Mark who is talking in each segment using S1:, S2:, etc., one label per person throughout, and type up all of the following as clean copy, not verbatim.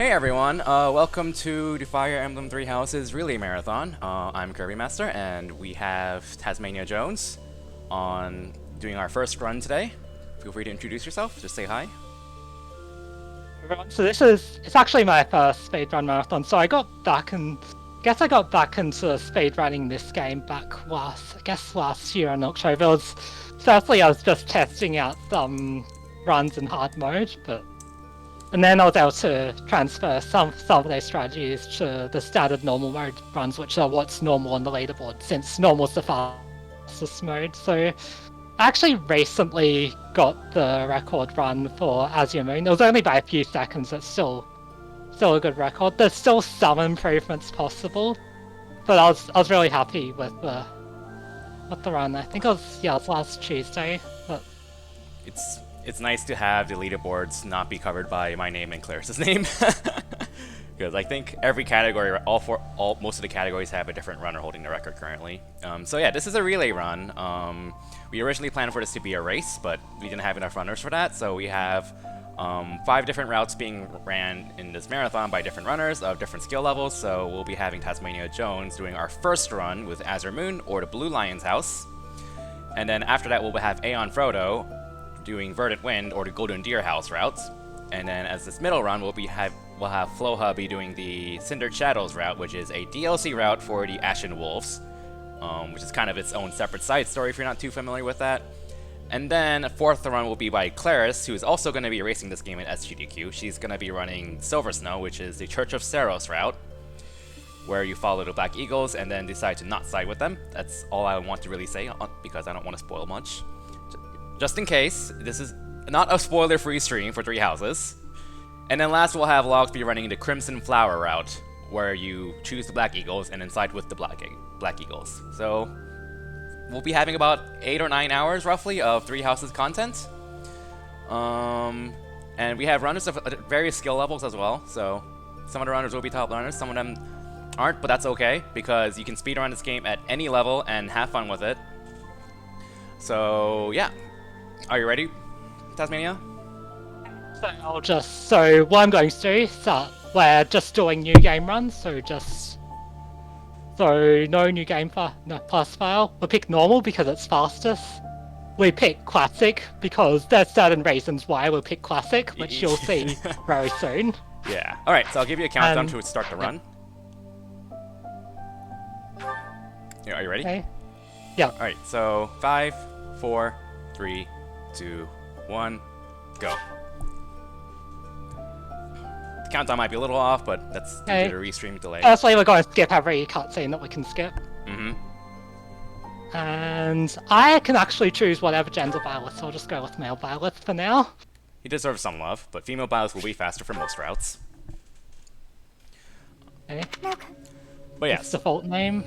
S1: Hey everyone, welcome to the Fire Emblem Three Houses Relay Marathon. I'm Kirby Master, and we have Tasmaniajones on doing our first run today. Feel free to introduce yourself, just say hi.
S2: Everyone. So it's actually my first speedrun marathon. So I got back and I got back into speedrunning this game back last year in October. Firstly I was just testing out some runs in hard mode, and then I was able to transfer some of those strategies to the standard normal mode runs, which are what's normal on the leaderboard, since normal's the fastest mode. So I actually recently got the record run for Azure Moon. It was only by a few seconds. It's still a good record. There's still some improvements possible, but I was really happy with the run. I think it was last Tuesday. But
S1: It's nice to have the leaderboards not be covered by my name and Claris's name, because I think every category, most of the categories have a different runner holding the record currently. So yeah, this is a relay run. We originally planned for this to be a race, but we didn't have enough runners for that, so we have 5 different routes being ran in this marathon by different runners of different skill levels. So we'll be having Tasmaniajones doing our first run with Azure Moon or the Blue Lion's House, and then after that we'll have Aeon Frodo doing Verdant Wind or the Golden Deer House routes, and then as this middle run we'll have Floha be doing the Cindered Shadows route, which is a DLC route for the Ashen Wolves, which is kind of its own separate side story if you're not too familiar with that. And then a fourth run will be by Claris, who is also going to be racing this game in SGDQ. She's going to be running Silver Snow, which is the Church of Saros route, where you follow the Black Eagles and then decide to not side with them. That's all I want to really say, because I don't want to spoil much. Just in case, this is not a spoiler-free stream for Three Houses. And then last we'll have Logs be running the Crimson Flower route, where you choose the Black Eagles and then side with the Black Eagles. So we'll be having about 8 or 9 hours, roughly, of Three Houses content. And we have runners of various skill levels as well, so some of the runners will be top runners, some of them aren't, but that's okay, because you can speedrun this game at any level and have fun with it. So yeah. Are you ready, Tasmania?
S2: So what I'm going to do is we're just doing new game runs, so no new game plus file. We'll pick normal because it's fastest. We pick classic because there's certain reasons why we'll pick classic, which you'll see very soon.
S1: Yeah. Alright, so I'll give you a countdown to start the run. Yeah, are you ready?
S2: Okay. Yeah.
S1: Alright, so 5, 4, 3, 2, 1, go. The countdown might be a little off, but that's due to the restream delay.
S2: Firstly, we're going to skip every cutscene that we can skip.
S1: Mm-hmm.
S2: And I can actually choose whatever gender Byleth, so I'll just go with male Byleth for now.
S1: He deserves some love, but female Byleth will be faster for most routes.
S2: Okay.
S1: But yes.
S2: It's default name.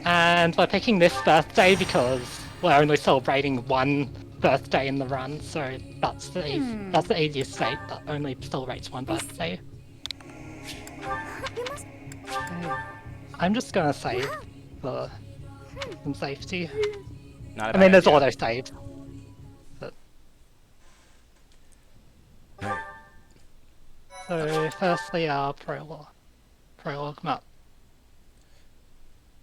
S2: And we're picking this birthday because we're only celebrating one birthday in the run, so that's the easiest state that only celebrates one birthday. Okay. I'm just gonna save for some safety.
S1: Not a
S2: I
S1: bad
S2: mean, there's
S1: idea.
S2: auto-save. But... So, firstly, our prologue map.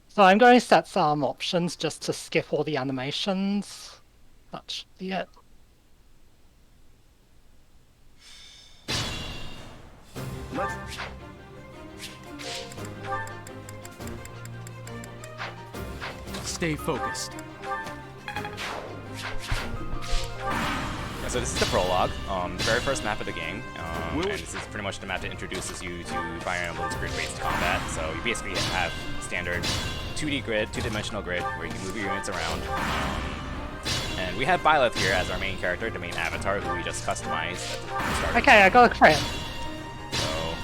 S2: So I'm going to set some options just to skip all the animations. That should be it.
S3: Stay focused.
S1: Yeah, so this is the prologue, the very first map of the game, and this is pretty much the map that introduces you to Fire Emblem's grid-based combat. So you basically have standard 2D grid, 2-dimensional grid, where you can move your units around. And we have Byleth here as our main character, the main avatar, who we just customized at the start.
S2: Okay, I got a crit.
S1: So,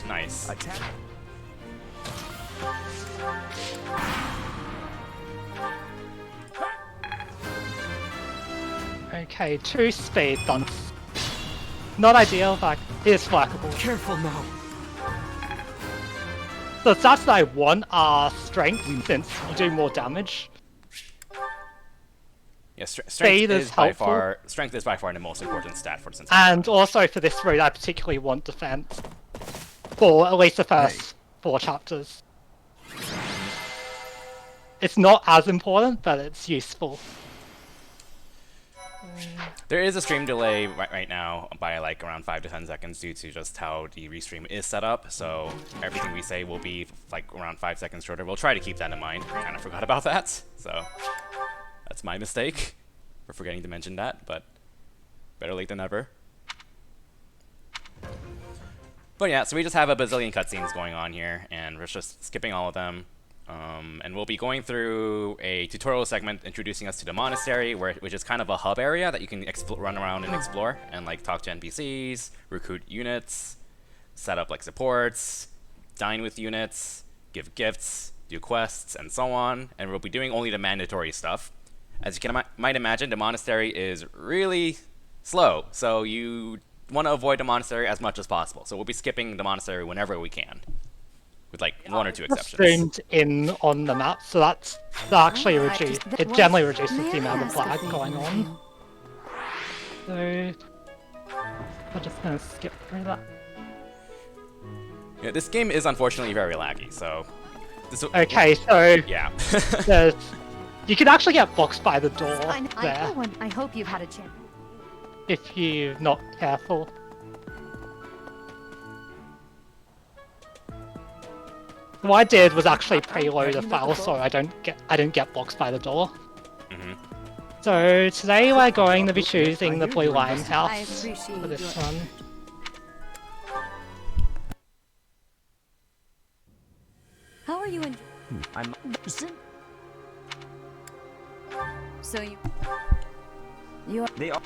S1: nice.
S3: Attack.
S2: Okay, 2 speed done. Not ideal, but it is workable.
S3: Careful now.
S2: The stats that I want are strength, since you do more damage.
S1: Yeah, strength
S2: Speed
S1: is by
S2: helpful.
S1: far the most important stat for the sense.
S2: And also for this route, I particularly want defense. for at least the first 4 chapters. It's not as important, but it's useful.
S1: There is a stream delay right now by like around 5 to 10 seconds due to just how the restream is set up, so everything we say will be like around 5 seconds shorter. We'll try to keep that in mind. I kind of forgot about that, so that's my mistake for forgetting to mention that, but better late than never. But yeah, so we just have a bazillion cutscenes going on here, and we're just skipping all of them. And we'll be going through a tutorial segment introducing us to the monastery, which is kind of a hub area that you can run around and explore, and like talk to NPCs, recruit units, set up like supports, dine with units, give gifts, do quests, and so on. And we'll be doing only the mandatory stuff. As you might imagine, the monastery is really slow, so you want to avoid the monastery as much as possible. So we'll be skipping the monastery whenever we can, with like 1 or 2 exceptions.
S2: Zoomed in on the map, so that actually it generally reduces the amount of lag going on. So I'm just gonna skip through that.
S1: Yeah, this game is unfortunately very laggy, so
S2: okay, so
S1: yeah.
S2: You can actually get blocked by the door there
S4: I hope you've had a chance.
S2: if you're not careful. What I did was actually preload a file so I didn't get blocked by the door. So today we're going to be choosing the Blue Limehouse for this one.
S4: How are you in?
S5: I'm.
S4: So you are.
S5: They are.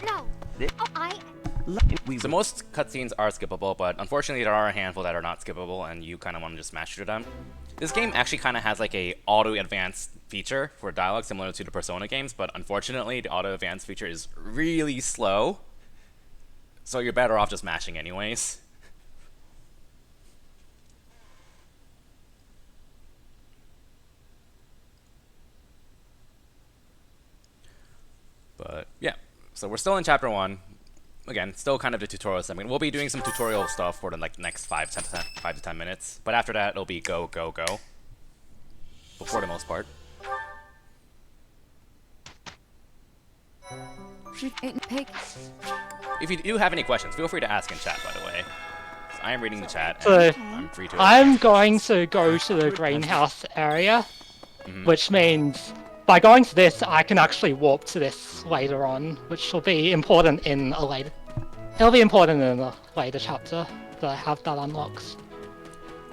S4: No.
S5: They,
S1: So most cutscenes are skippable, but unfortunately there are a handful that are not skippable, and you kind of want to just smash through them. This game actually kind of has like a auto-advance feature for dialogue similar to the Persona games, but unfortunately the auto-advance feature is really slow, so you're better off just mashing anyways. But yeah, so we're still in chapter 1. Again, still kind of the tutorial segment. We'll be doing some tutorial stuff for the like next 5 to 10 minutes, but after that it'll be go, go, go. But for the most part. If you do have any questions, feel free to ask in chat, by the way. I am reading the chat, and
S2: So,
S1: I'm free to...
S2: I'm going to go to the greenhouse area, which means by going to this, I can actually warp to this later on, which will be important in a later... It'll be important in a later chapter that I have that unlocked.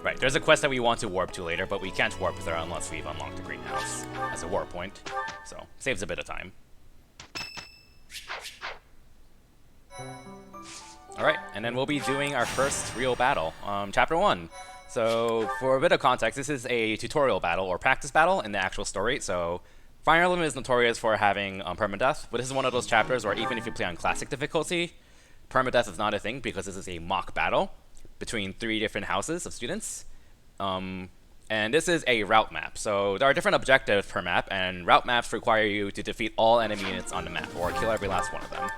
S1: Right, there's a quest that we want to warp to later, but we can't warp there unless we've unlocked the greenhouse as a warp point, so saves a bit of time. Alright, and then we'll be doing our first real battle, chapter 1. So, for a bit of context, this is a tutorial battle, or practice battle, in the actual story, so Fire Emblem is notorious for having permadeath, but this is one of those chapters where even if you play on classic difficulty, permadeath is not a thing, because this is a mock battle between 3 different houses of students. And this is a route map, so there are different objectives per map, and route maps require you to defeat all enemy units on the map, or kill every last one of them.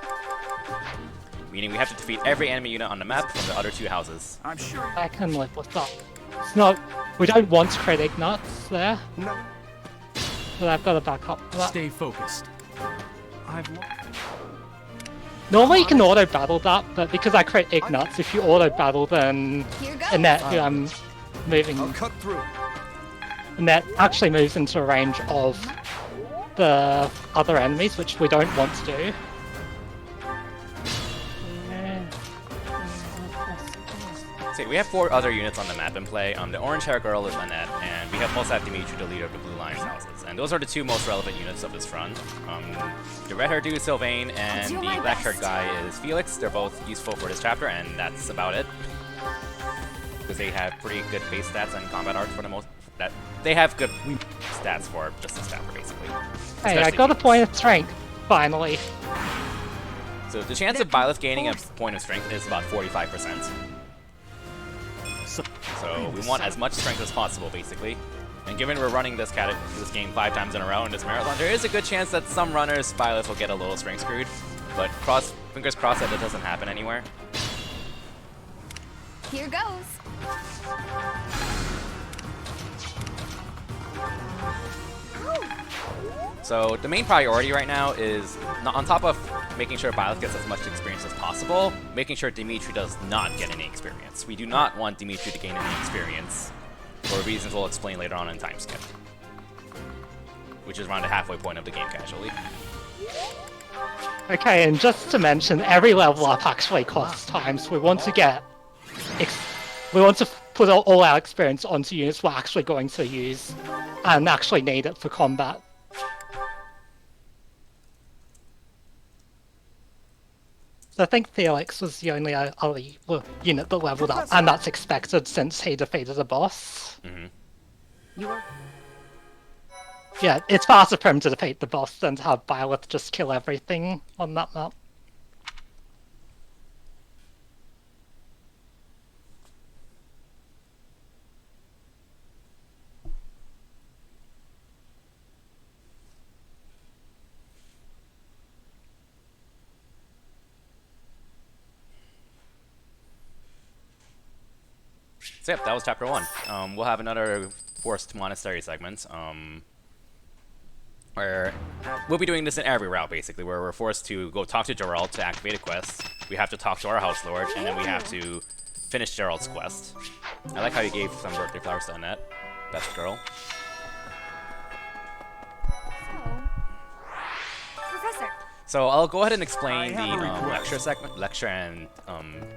S1: Meaning we have to defeat every enemy unit on the map from the other 2 houses.
S5: I'm sure.
S2: I can live with that. It's not... We don't want critic nuts there,
S5: No.
S2: but I've got to back up for that.
S3: Stay focused.
S5: I've.
S2: Normally you can auto-battle that, but because I crit Ignuts, if you auto-battle then
S4: Here goes.
S2: Annette, who I'm moving...
S5: I'll cut through.
S2: Annette actually moves into range of the other enemies, which we don't want to do.
S1: So we have 4 other units on the map in play. The orange-haired girl is Annette, and we also have Dimitri, the leader of the Blue Lions houses. And those are the 2 most relevant units of this run. The red-haired dude is Sylvain, and the black-haired guy is Felix. They're both useful for this chapter, and that's about it. Because they have pretty good base stats and combat art for the most... They have good stats for just this chapter, basically.
S2: Hey, I
S1: Especially
S2: got a
S1: units.
S2: point of strength, finally.
S1: So the chance of Byleth gaining a point of strength is about 45%. So we want as much strength as possible, basically. And given we're running this game 5 times in a row in this marathon, there is a good chance that some runners' Byleth will get a little strength screwed. But fingers crossed that it doesn't happen anywhere.
S4: Here goes.
S1: So the main priority right now is, on top of making sure Byleth gets as much experience as possible, making sure Dimitri does not get any experience. We do not want Dimitri to gain any experience, for reasons we'll explain later on in time skip, which is around the halfway point of the game casually.
S2: Okay, and just to mention, every level up actually costs time, so we want to get... we want to put all our experience onto units we're actually going to use, and actually need it for combat. So I think Felix was the only other unit that leveled up, and that's expected since he defeated a boss.
S4: You are.
S2: Yeah, it's faster for him to defeat the boss than to have Byleth just kill everything on that map.
S1: So yep, that was chapter 1. We'll have another forced monastery segment, where we'll be doing this in every route, basically, where we're forced to go talk to Gerald to activate a quest. We have to talk to our house lord, and then we have to finish Gerald's quest. I like how you gave some birthday flowers to Annette. Best girl.
S4: Professor.
S1: So I'll go ahead and explain the lecture and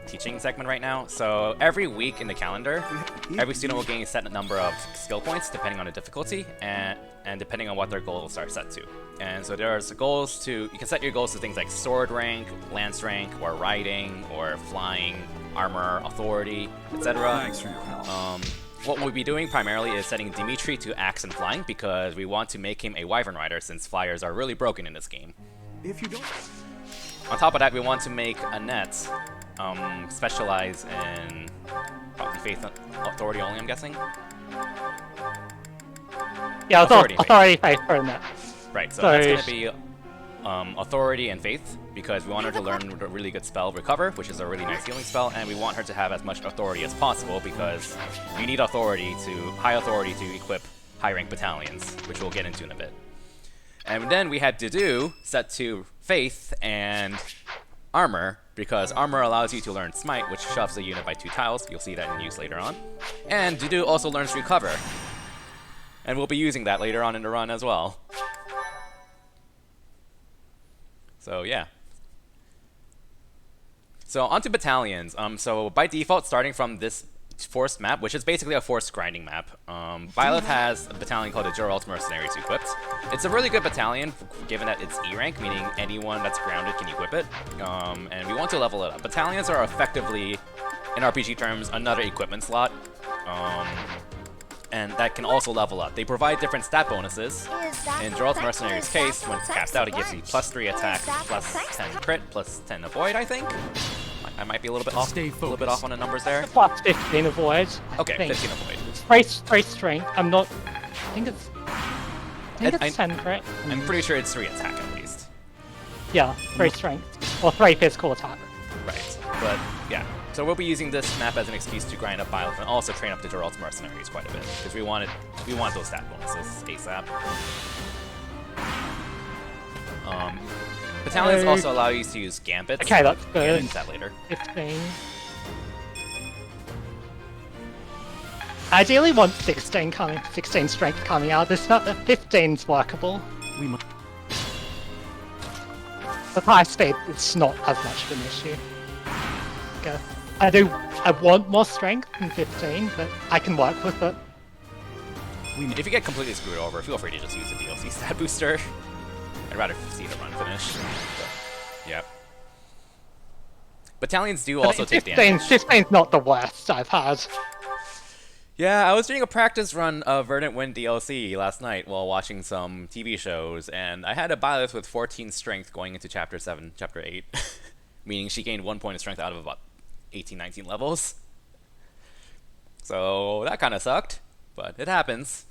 S1: teaching segment right now. So every week in the calendar, every student will gain a set number of skill points depending on the difficulty and depending on what their goals are set to. And so there's goals to, you can set your goals to things like sword rank, lance rank, or riding, or flying, armor, authority, etc. What we'll be doing primarily is setting Dimitri to axe and flying because we want to make him a wyvern rider since flyers are really broken in this game.
S3: If you don't...
S1: On top of that, we want to make Annette specialize in probably faith authority only, I'm guessing?
S2: Yeah,
S1: Authority
S2: faith for that.
S1: Right, so that's going to be authority and faith, because we want her to learn a really good spell, Recover, which is a really nice healing spell, and we want her to have as much authority as possible, because you need high authority to equip high-rank battalions, which we'll get into in a bit. And then we had Dudu set to faith and armor, because armor allows you to learn smite, which shoves the unit by 2 tiles. You'll see that in use later on. And Dudu also learns recover, and we'll be using that later on in the run as well. So yeah. So onto battalions. So by default, starting from this forced map, which is basically a forced grinding map, Byleth has a battalion called the Geralt Mercenaries equipped. It's a really good battalion, given that it's E rank, meaning anyone that's grounded can equip it, and we want to level it up. Battalions are effectively, in RPG terms, another equipment slot, and that can also level up. They provide different stat bonuses. In Geralt Mercenaries' case, when it's cast out, it gives you +3 attack, +10 crit, +10 avoid, I think. I might be a little bit off on the numbers there.
S2: Plus 15 avoid.
S1: Okay, 15 avoid.
S2: Race strength. I think it's 10 crit.
S1: I'm pretty sure it's 3 attack at least.
S2: Yeah, 3 strength. Or 3 physical attack.
S1: Right, but yeah. So we'll be using this map as an excuse to grind up Byleth and also train up the Geralt Mercenaries quite a bit, because we want those stat bonuses ASAP. Battalions also allow you to use gambits.
S2: Okay, that's
S1: We'll
S2: good.
S1: get into that later.
S2: 15. I ideally want 16 strength coming out. This not 15's workable.
S3: We must...
S2: With high speed, it's not as much of an issue. Okay. I want more strength than 15, but I can work with it.
S1: If you get completely screwed over, feel free to just use the DLC stat booster. I'd rather see the run finish. But, yeah. Battalions do also take damage.
S2: 15's not the worst I've had.
S1: Yeah, I was doing a practice run of Verdant Wind DLC last night while watching some TV shows, and I had a Byleth with 14 strength going into Chapter 7, Chapter 8. Meaning she gained 1 point of strength out of about 18, 19 levels. So that kind of sucked, but it happens.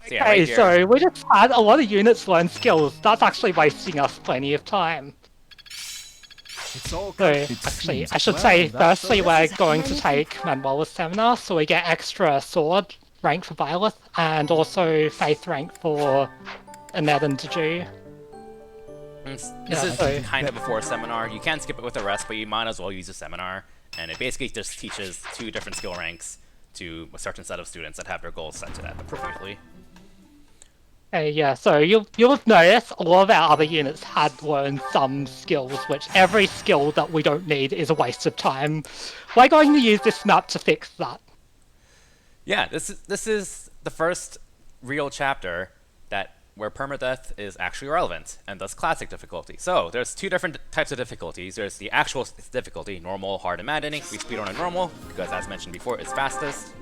S1: So yeah,
S2: Okay,
S1: right here.
S2: so we just had a lot of units learn skills. That's actually wasting us plenty of time.
S3: It's all
S2: So,
S3: It
S2: actually,
S3: seems-
S2: I should
S3: well,
S2: say,
S3: that's
S2: firstly,
S3: the-
S2: we're going to take Manuela's seminar, so we get extra sword rank for Violet, and also faith rank for Annette and Deju.
S1: This
S2: Yeah,
S1: is
S2: so-
S1: kind of before a seminar. You can skip it with the rest, but you might as well use a seminar. And it basically just teaches 2 different skill ranks to a certain set of students that have their goals set to that appropriately.
S2: Yeah, so you'll have noticed a lot of our other units had learned some skills, which every skill that we don't need is a waste of time. We're going to use this map to fix that.
S1: Yeah, this is the first real chapter where permadeath is actually relevant, and thus classic difficulty. So there's 2 different types of difficulties. There's the actual difficulty, normal, hard, and maddening. We speed on a normal because, as mentioned before, it's fastest.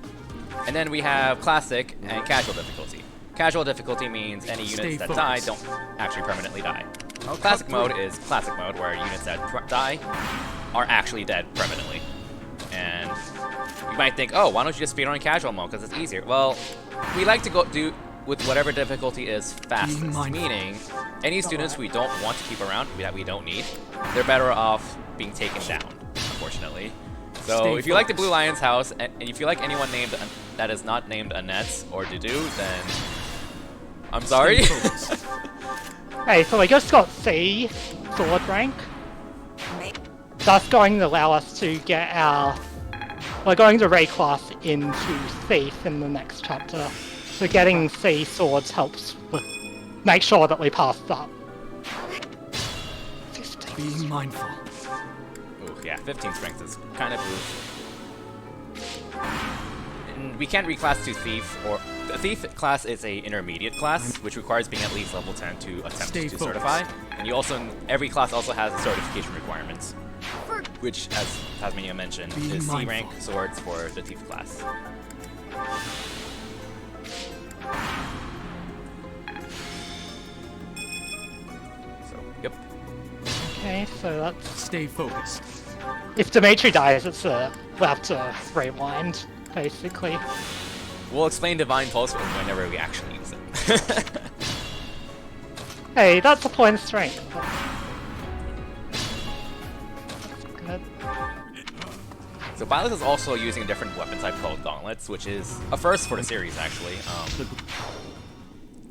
S1: And then we have classic and casual difficulty. Casual difficulty means any units that die don't actually permanently die. Classic mode is classic mode, where units that die are actually dead permanently. And you might think, oh, why don't you just speed on casual mode because it's easier? Well, we like to go do with whatever difficulty is fastest, meaning any students we don't want to keep around, that we don't need, they're better off being taken down, unfortunately. So if you like the Blue Lion's house, and if you like anyone named that is not named Annette or Dudu, then I'm sorry.
S2: Hey, so we just got C sword rank. That's going to allow us to get our... We're going to reclass into Thief in the next chapter. So getting C swords helps with... make sure that we pass that.
S3: Being mindful.
S1: Ooh, yeah, 15 strength is kind of and we can't reclass to Thief, or... The Thief class is a intermediate class, which requires being at least level 10 to attempt to certify. And you also... Every class also has certification requirements, which, as Tasmania mentioned, is C rank swords for the Thief class. So, yep.
S2: Okay, so that's...
S3: Stay focused.
S2: If Dimitri dies, it's we'll have to rewind, basically.
S1: We'll explain Divine Pulse whenever we actually use it.
S2: Hey, that's a point of strength. That's good.
S1: So Violet is also using a different weapon type called Gauntlets, which is a first for the series, actually.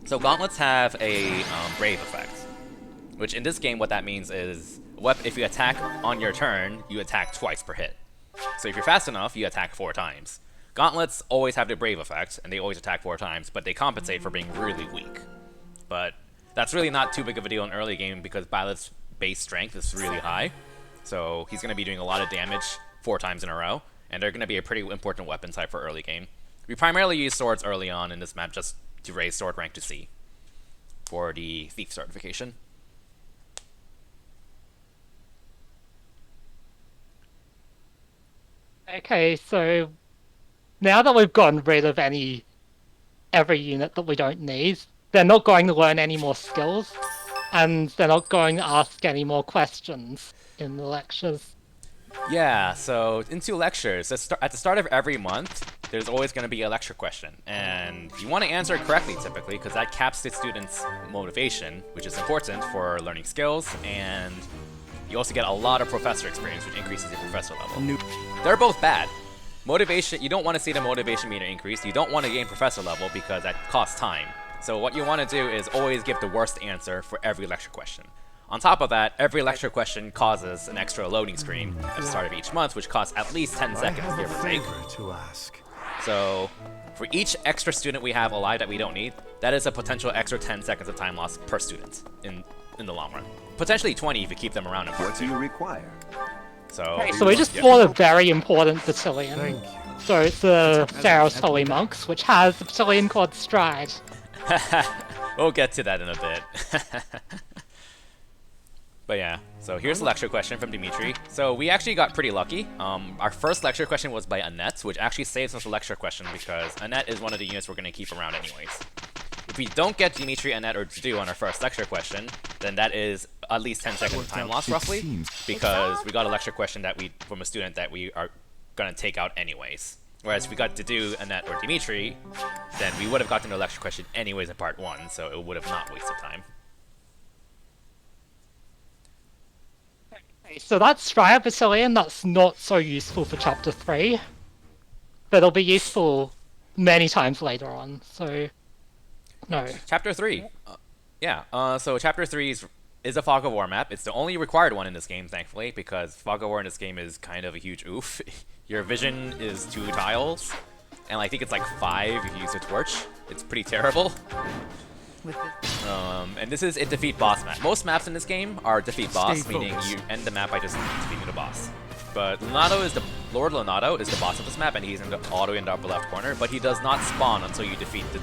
S1: So Gauntlets have a Brave effect, which in this game what that means is if you attack on your turn, you attack twice per hit. So if you're fast enough, you attack 4 times. Gauntlets always have the Brave effect, and they always attack 4 times, but they compensate for being really weak. But that's really not too big of a deal in early game because Violet's base strength is really high. So he's going to be doing a lot of damage 4 times in a row, and they're going to be a pretty important weapon type for early game. We primarily use swords early on in this map just to raise sword rank to C for the Thief certification.
S2: Okay, so now that we've gotten rid of every unit that we don't need, they're not going to learn any more skills, and they're not going to ask any more questions in the lectures.
S1: Yeah, so into lectures, at the start of every month, there's always going to be a lecture question, and you want to answer it correctly typically because that caps the student's motivation, which is important for learning skills, and you also get a lot of professor experience, which increases your professor level. They're both bad. Motivation, you don't want to see the motivation meter increase. You don't want to gain professor level because that costs time. So what you want to do is always give the worst answer for every lecture question. On top of that, every lecture question causes an extra loading screen at the start of each month, which costs at least 10 seconds, give or take.
S3: To ask.
S1: So for each extra student we have alive that we don't need, that is a potential extra 10 seconds of time loss per student in the long run. Potentially 20 if you keep them around in part 2.
S5: What do you require?
S1: So
S2: We just fought a very important battalion. So it's the Saros Holy Monks, which has a battalion called Stride.
S1: we'll get to that in a bit. But yeah, so here's a lecture question from Dimitri. So we actually got pretty lucky. Our first lecture question was by Annette, which actually saves us a lecture question because Annette is one of the units we're going to keep around anyways. If we don't get Dimitri, Annette, or Dudu on our first lecture question, then that is at least 10 seconds of time loss, roughly, because we got a lecture question from a student that we are going to take out anyways. Whereas if we got to do Annette or Dimitri, then we would have gotten the lecture question anyways in part 1, so it would have not wasted time.
S2: Okay, so that's Straya Basilian. That's not so useful for chapter 3, but it'll be useful many times later on. So, no.
S1: Chapter 3. So Chapter 3 is a Fog of War map. It's the only required one in this game, thankfully, because Fog of War in this game is kind of a huge oof. Your vision is 2 tiles, and I think it's like 5 if you use a torch. It's pretty terrible.
S4: With this.
S1: And this is a defeat boss map. Most maps in this game are defeat boss,
S3: Stay
S1: meaning
S3: focused.
S1: you end the map by just defeating the boss. But Lord Leonardo is the boss of this map, and he's all the way in the upper left corner, but he does not spawn until you defeat the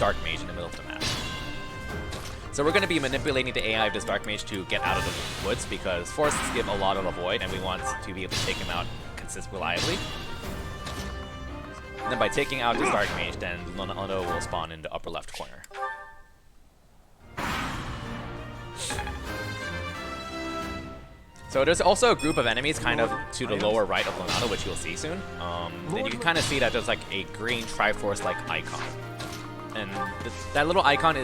S1: Dark Mage in the middle of the map. So we're going to be manipulating the AI of this Dark Mage to get out of the woods, because forests give a lot of the void, and we want to be able to take him out reliably. And then by taking out this Dark Mage, then Leonardo will spawn in the upper left corner. So there's also a group of enemies kind of to the lower right of Leonardo, which you'll see soon. And you can kind of see that there's like a green Triforce-like icon. And that little icon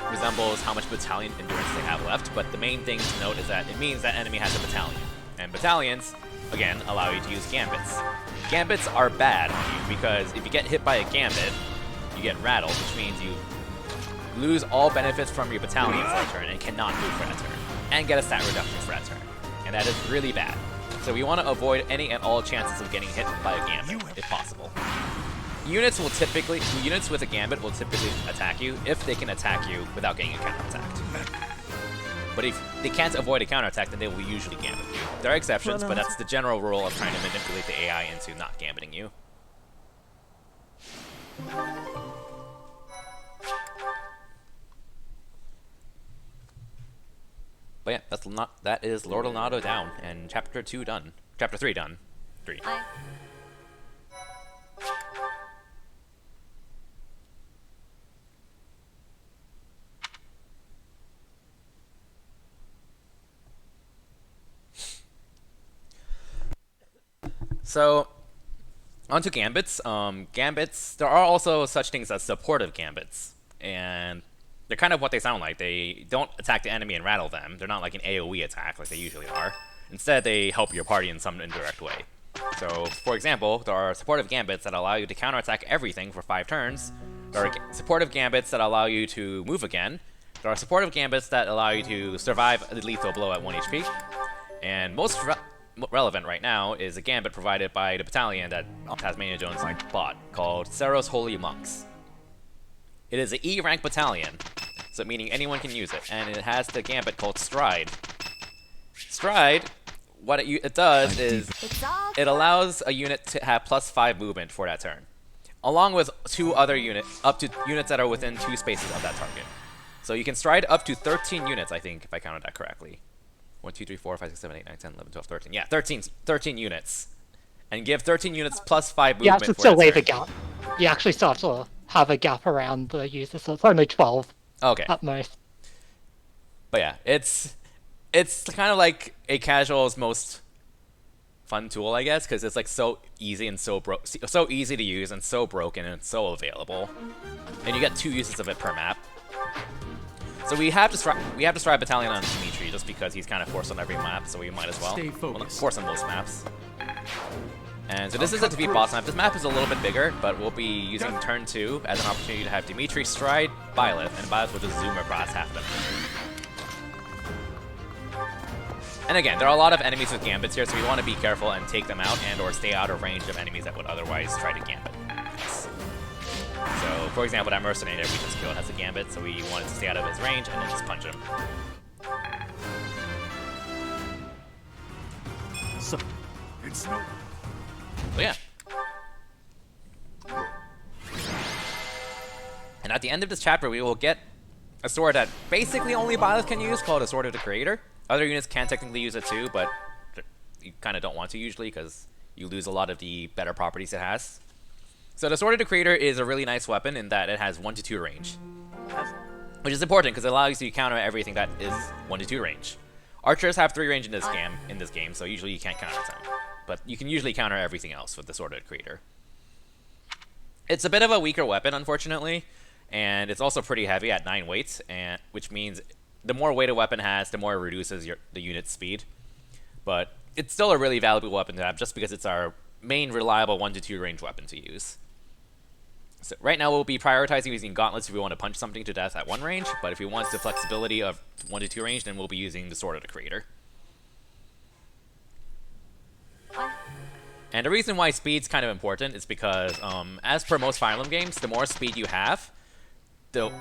S1: resembles how much battalion endurance they have left, but the main thing to note is that it means that enemy has a battalion. And battalions, again, allow you to use gambits. Gambits are bad on you, because if you get hit by a gambit, you get rattled, which means you lose all benefits from your battalion for a turn and cannot move for that turn, and get a stat reduction for that turn. And that is really bad. So we want to avoid any and all chances of getting hit by a gambit, if possible. Units with a gambit will typically attack you if they can attack you without getting a counterattacked. But if they can't avoid a counterattack, then they will usually gambit you. There are exceptions, but that's the general rule of trying to manipulate the AI into not gambiting you. But yeah, that is Lord Leonardo down, and Chapter 2 done. Chapter 3 done. 3. So, onto gambits. Gambits, there are also such things as supportive gambits, and they're kind of what they sound like. They don't attack the enemy and rattle them. They're not like an AoE attack like they usually are. Instead, they help your party in some indirect way. So, for example, there are supportive gambits that allow you to counterattack everything for 5 turns. There are supportive gambits that allow you to move again. There are supportive gambits that allow you to survive a lethal blow at 1 HP. And most relevant right now is a gambit provided by the battalion that Tasmaniajones bought, called Ceros Holy Monks. It is an E rank battalion, so meaning anyone can use it, and it has the gambit called Stride. Stride, what it does is it allows a unit to have +5 movement for that turn, along with 2 other units that are within 2 spaces of that target. So you can stride up to 13 units, I think, if I counted that correctly. 1, 2, 3, 4, 5, 6, 7, 8, 9, 10, 11, 12, 13. Yeah, 13 units. And give 13 units +5 movement.
S2: You have to still leave a gap. You actually still have to have a gap around the user, so it's only 12 at most.
S1: But yeah, it's kind of like a casual's most fun tool, I guess, because it's like so easy and so easy to use and so broken and so available. And you get 2 uses of it per map. So we have to stride battalion on Dimitri just because he's kind of forced on every map, so we might as well.
S3: Stay
S1: Well, not
S3: focused.
S1: forced on most maps. And so this is a defeat boss map. This map is a little bit bigger, but we'll be using turn 2 as an opportunity to have Dimitri stride Byleth, and Byleth will just zoom across half of them. And again, there are a lot of enemies with gambits here, so we want to be careful and take them out and or stay out of range of enemies that would otherwise try to gambit us. So, for example, that mercenary that we just killed has a gambit, so we wanted to stay out of his range and then just punch him.
S3: So, it's no.
S1: But yeah. And at the end of this chapter, we will get a sword that basically only Byleth can use, called a Sword of the Creator. Other units can technically use it too, but you kind of don't want to usually because you lose a lot of the better properties it has. So the Sword of the Creator is a really nice weapon in that it has 1 to 2 range, which is important because it allows you to counter everything that is 1 to 2 range. Archers have 3 range in this game, so usually you can't counter them, but you can usually counter everything else with the Sword of the Creator. It's a bit of a weaker weapon, unfortunately, and it's also pretty heavy at 9 weights, and which means the more weight a weapon has, the more it reduces the unit's speed. But it's still a really valuable weapon to have just because it's our main reliable 1 to 2 range weapon to use. So right now we'll be prioritizing using gauntlets if we want to punch something to death at 1 range, but if we want the flexibility of 1 to 2 range, then we'll be using the Sword of the Creator. And the reason why speed's kind of important is because, as per most Fire Emblem games, the more speed you have, the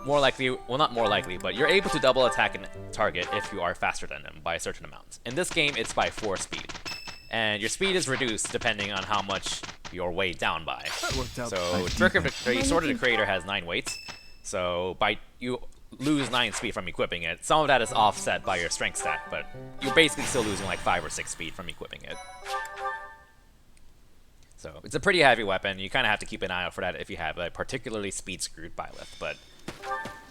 S1: more likely, well not more likely, but you're able to double attack a target if you are faster than them by a certain amount. In this game, it's by 4 speed. And your speed is reduced depending on how much you're weighed down by. So, the Sword of the Creator has 9 weights, so you lose 9 speed from equipping it. Some of that is offset by your strength stat, but you're basically still losing like 5 or 6 speed from equipping it. So it's a pretty heavy weapon. You kind of have to keep an eye out for that if you have a particularly speed-screwed Byleth, but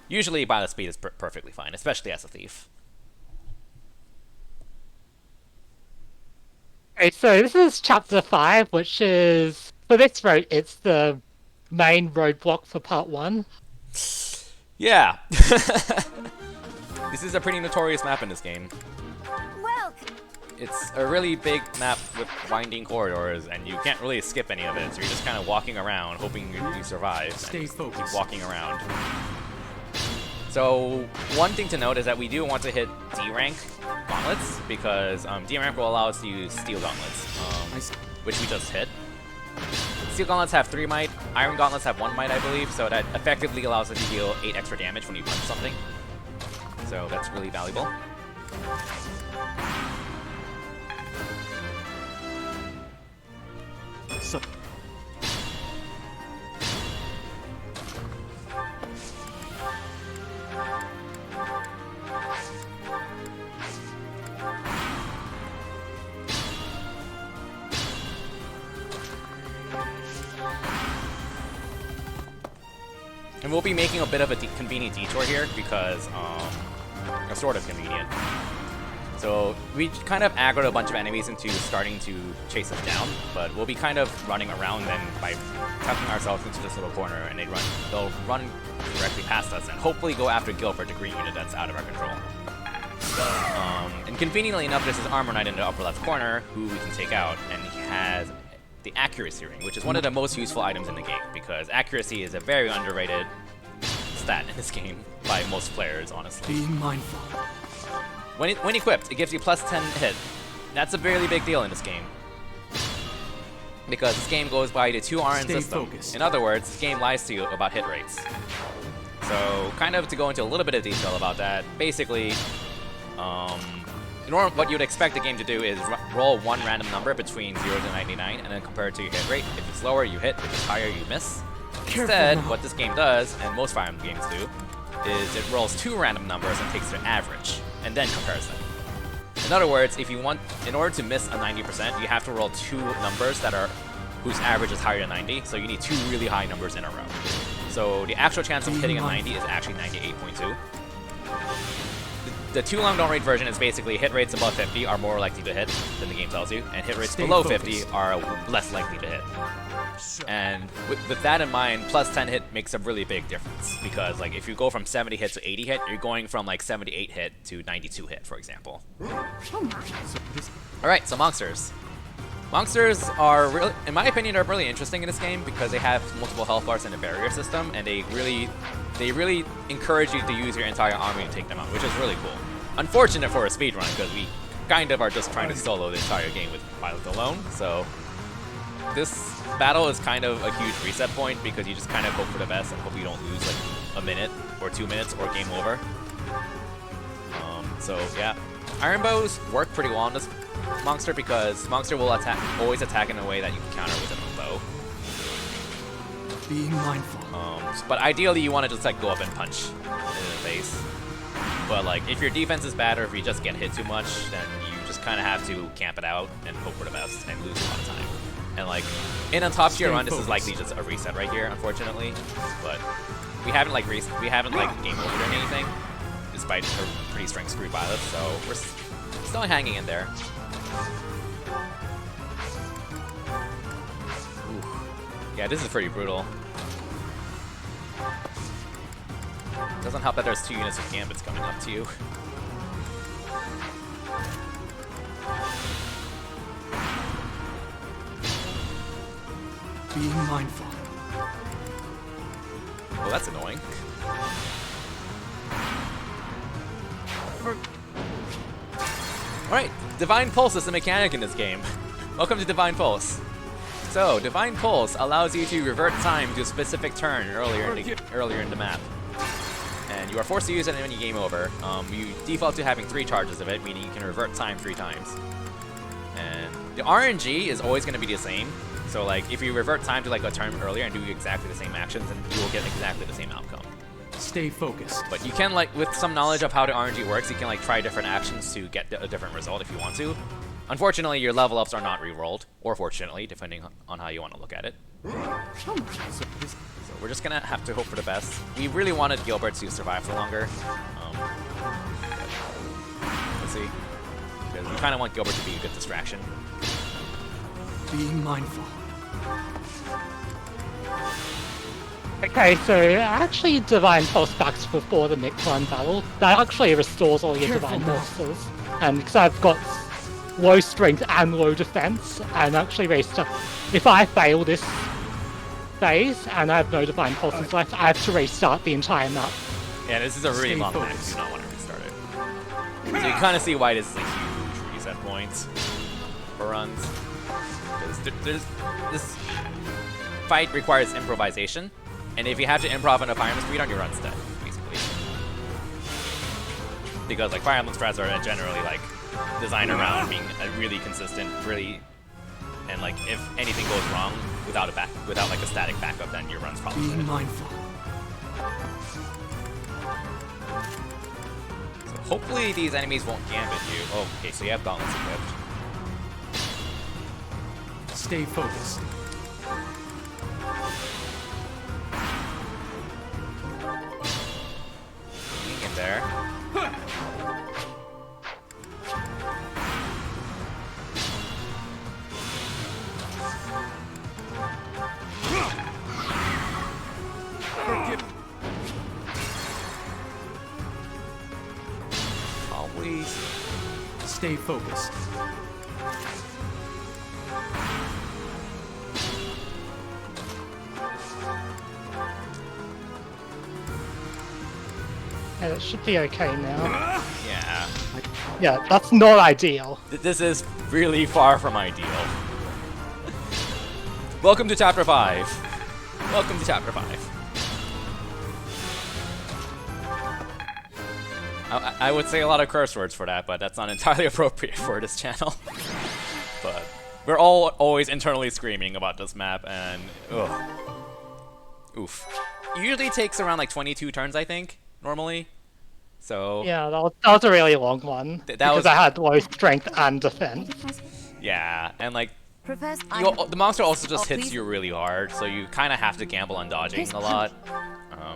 S1: usually Byleth speed is perfectly fine, especially as a thief.
S2: Okay, so this is chapter 5, which is, for this road, it's the main roadblock for part 1.
S1: Yeah. This is a pretty notorious map in this game. It's a really big map with winding corridors, and you can't really skip any of it, so you're just kind of walking around, hoping you survive, and keep walking around. So, one thing to note is that we do want to hit D-rank gauntlets, because D-rank will allow us to use steel gauntlets, which we just hit. Steel gauntlets have 3 might, iron gauntlets have 1 might, I believe, so that effectively allows us to deal 8 extra damage when you punch something. So that's really valuable. And we'll be making a bit of a convenient detour here because, sort of convenient. So we kind of aggroed a bunch of enemies into starting to chase us down, but we'll be kind of running around them by tucking ourselves into this little corner, and they'll run directly past us and hopefully go after Guilford, the green unit that's out of our control. And conveniently enough, there's this Armor Knight in the upper left corner who we can take out, and he has the Accuracy Ring, which is one of the most useful items in the game, because accuracy is a very underrated stat in this game by most players, honestly.
S3: Being mindful.
S1: When equipped, it gives you plus 10 hit. That's a really big deal in this game, because this game goes by the 2 RN system.
S3: Focused.
S1: In other words, this game lies to you about hit rates. So, kind of to go into a little bit of detail about that, basically, what you would expect the game to do is roll 1 random number between 0 to 99 and then compare it to your hit rate. If it's lower, you hit. If it's higher, you miss. Instead, what this game does, and most Fire Emblem games do, is it rolls 2 random numbers and takes their average, and then compares them. In other words, in order to miss a 90%, you have to roll 2 numbers whose average is higher than 90, so you need 2 really high numbers in a row. So the actual chance of hitting a 90 is actually 98.2. The too long don't rate version is basically hit rates above 50 are more likely to hit than the game tells you, and hit rates below 50 are less likely to hit. And with that in mind, plus 10 hit makes a really big difference, because like if you go from 70 hit to 80 hit, you're going from like 78 hit to 92 hit, for example. Alright, so monsters. Monsters are really, in my opinion, are really interesting in this game because they have multiple health bars and a barrier system, and they really encourage you to use your entire army to take them out, which is really cool. Unfortunate for a speedrun, because we kind of are just trying to solo the entire game with Byleth alone, so this battle is kind of a huge reset point because you just kind of hope for the best and hope you don't lose like a minute or 2 minutes or game over. So yeah, Iron Bows work pretty well on this monster because monster will always attack in a way that you can counter with an bow.
S3: Being mindful.
S1: But ideally you want to just like go up and punch in the face. But like if your defense is bad or if you just get hit too much, then you just kind of have to camp it out and hope for the best and lose a lot of time. And like in a top tier run, this is likely just a reset right here, unfortunately. But we haven't like game over or anything, despite her pretty strength screwed Byleth, so we're still hanging in there. Ooh. Yeah, this is pretty brutal. Doesn't help that there's 2 units of gambits coming up to you.
S3: Being mindful.
S1: Well, that's annoying. Alright, Divine Pulse is the mechanic in this game. Welcome to Divine Pulse. So, Divine Pulse allows you to revert time to a specific turn earlier in the map. And you are forced to use it when you game over. You default to having 3 charges of it, meaning you can revert time 3 times. And the RNG is always going to be the same. So like, if you revert time to like a turn earlier and do exactly the same actions, then you will get exactly the same outcome.
S3: Stay focused.
S1: But you can like, with some knowledge of how the RNG works, you can like try different actions to get a different result if you want to. Unfortunately, your level ups are not re-rolled, or fortunately, depending on how you want to look at it. So we're just gonna have to hope for the best. We really wanted Gilbert to survive for longer. Let's see. Because we kind of want Gilbert to be a good distraction.
S3: Being mindful.
S2: Okay, so actually Divine Pulse backs before the Mix 1 battle. That actually restores all your
S3: Careful
S2: Divine
S3: now.
S2: Pulses. And because I've got low strength and low defense, and actually restart. If I fail this phase and I have no Divine Pulses left, I have to restart the entire map.
S1: Yeah, this is a really
S3: Stay
S1: long map.
S3: focused.
S1: You do not want to restart it. So you kind of see why this is a huge reset point for runs. Because this fight requires improvisation, and if you have to improv in a Fire Emblem speedrun, your run's dead, basically. Because like Fire Emblem strats are generally like designed around being really consistent, and like if anything goes wrong without like a static backup, then your run's probably
S3: Being
S1: dead.
S3: mindful.
S1: So hopefully these enemies won't gambit you. Oh, okay, so you have gauntlets equipped.
S3: Stay focused.
S1: Hang in there. Probably.
S3: Stay focused.
S2: Yeah, that should be okay now.
S1: Yeah.
S2: Yeah, that's not ideal.
S1: This is really far from ideal. Welcome to Chapter 5. Welcome to Chapter 5. I would say a lot of curse words for that, but that's not entirely appropriate for this channel. But we're all always internally screaming about this map, and ugh. Oof. It usually takes around like 22 turns, I think, normally. So
S2: Yeah, that was a really long one. Because
S1: was-
S2: I had low strength and defense.
S1: yeah, and like
S4: Professor,
S1: the monster also just hits
S4: please.
S1: you really hard, so you kind of have to gamble on dodging a lot.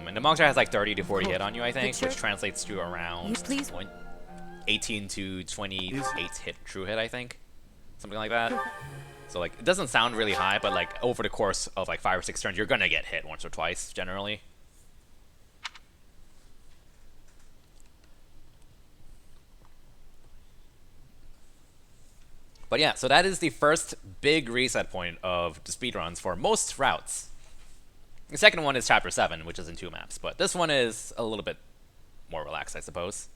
S1: And the monster has like 30 to 40 hit on you, I think,
S4: Picture.
S1: which translates to around
S4: Yes, please.
S1: 18 to 28 hit true hit, I think, something like that. So like it doesn't sound really high, but like over the course of like 5 or 6 turns, you're gonna get hit once or twice generally. But yeah, so that is the first big reset point of the speedruns for most routes. The second one is Chapter 7, which is in 2 maps, but this one is a little bit more relaxed, I suppose.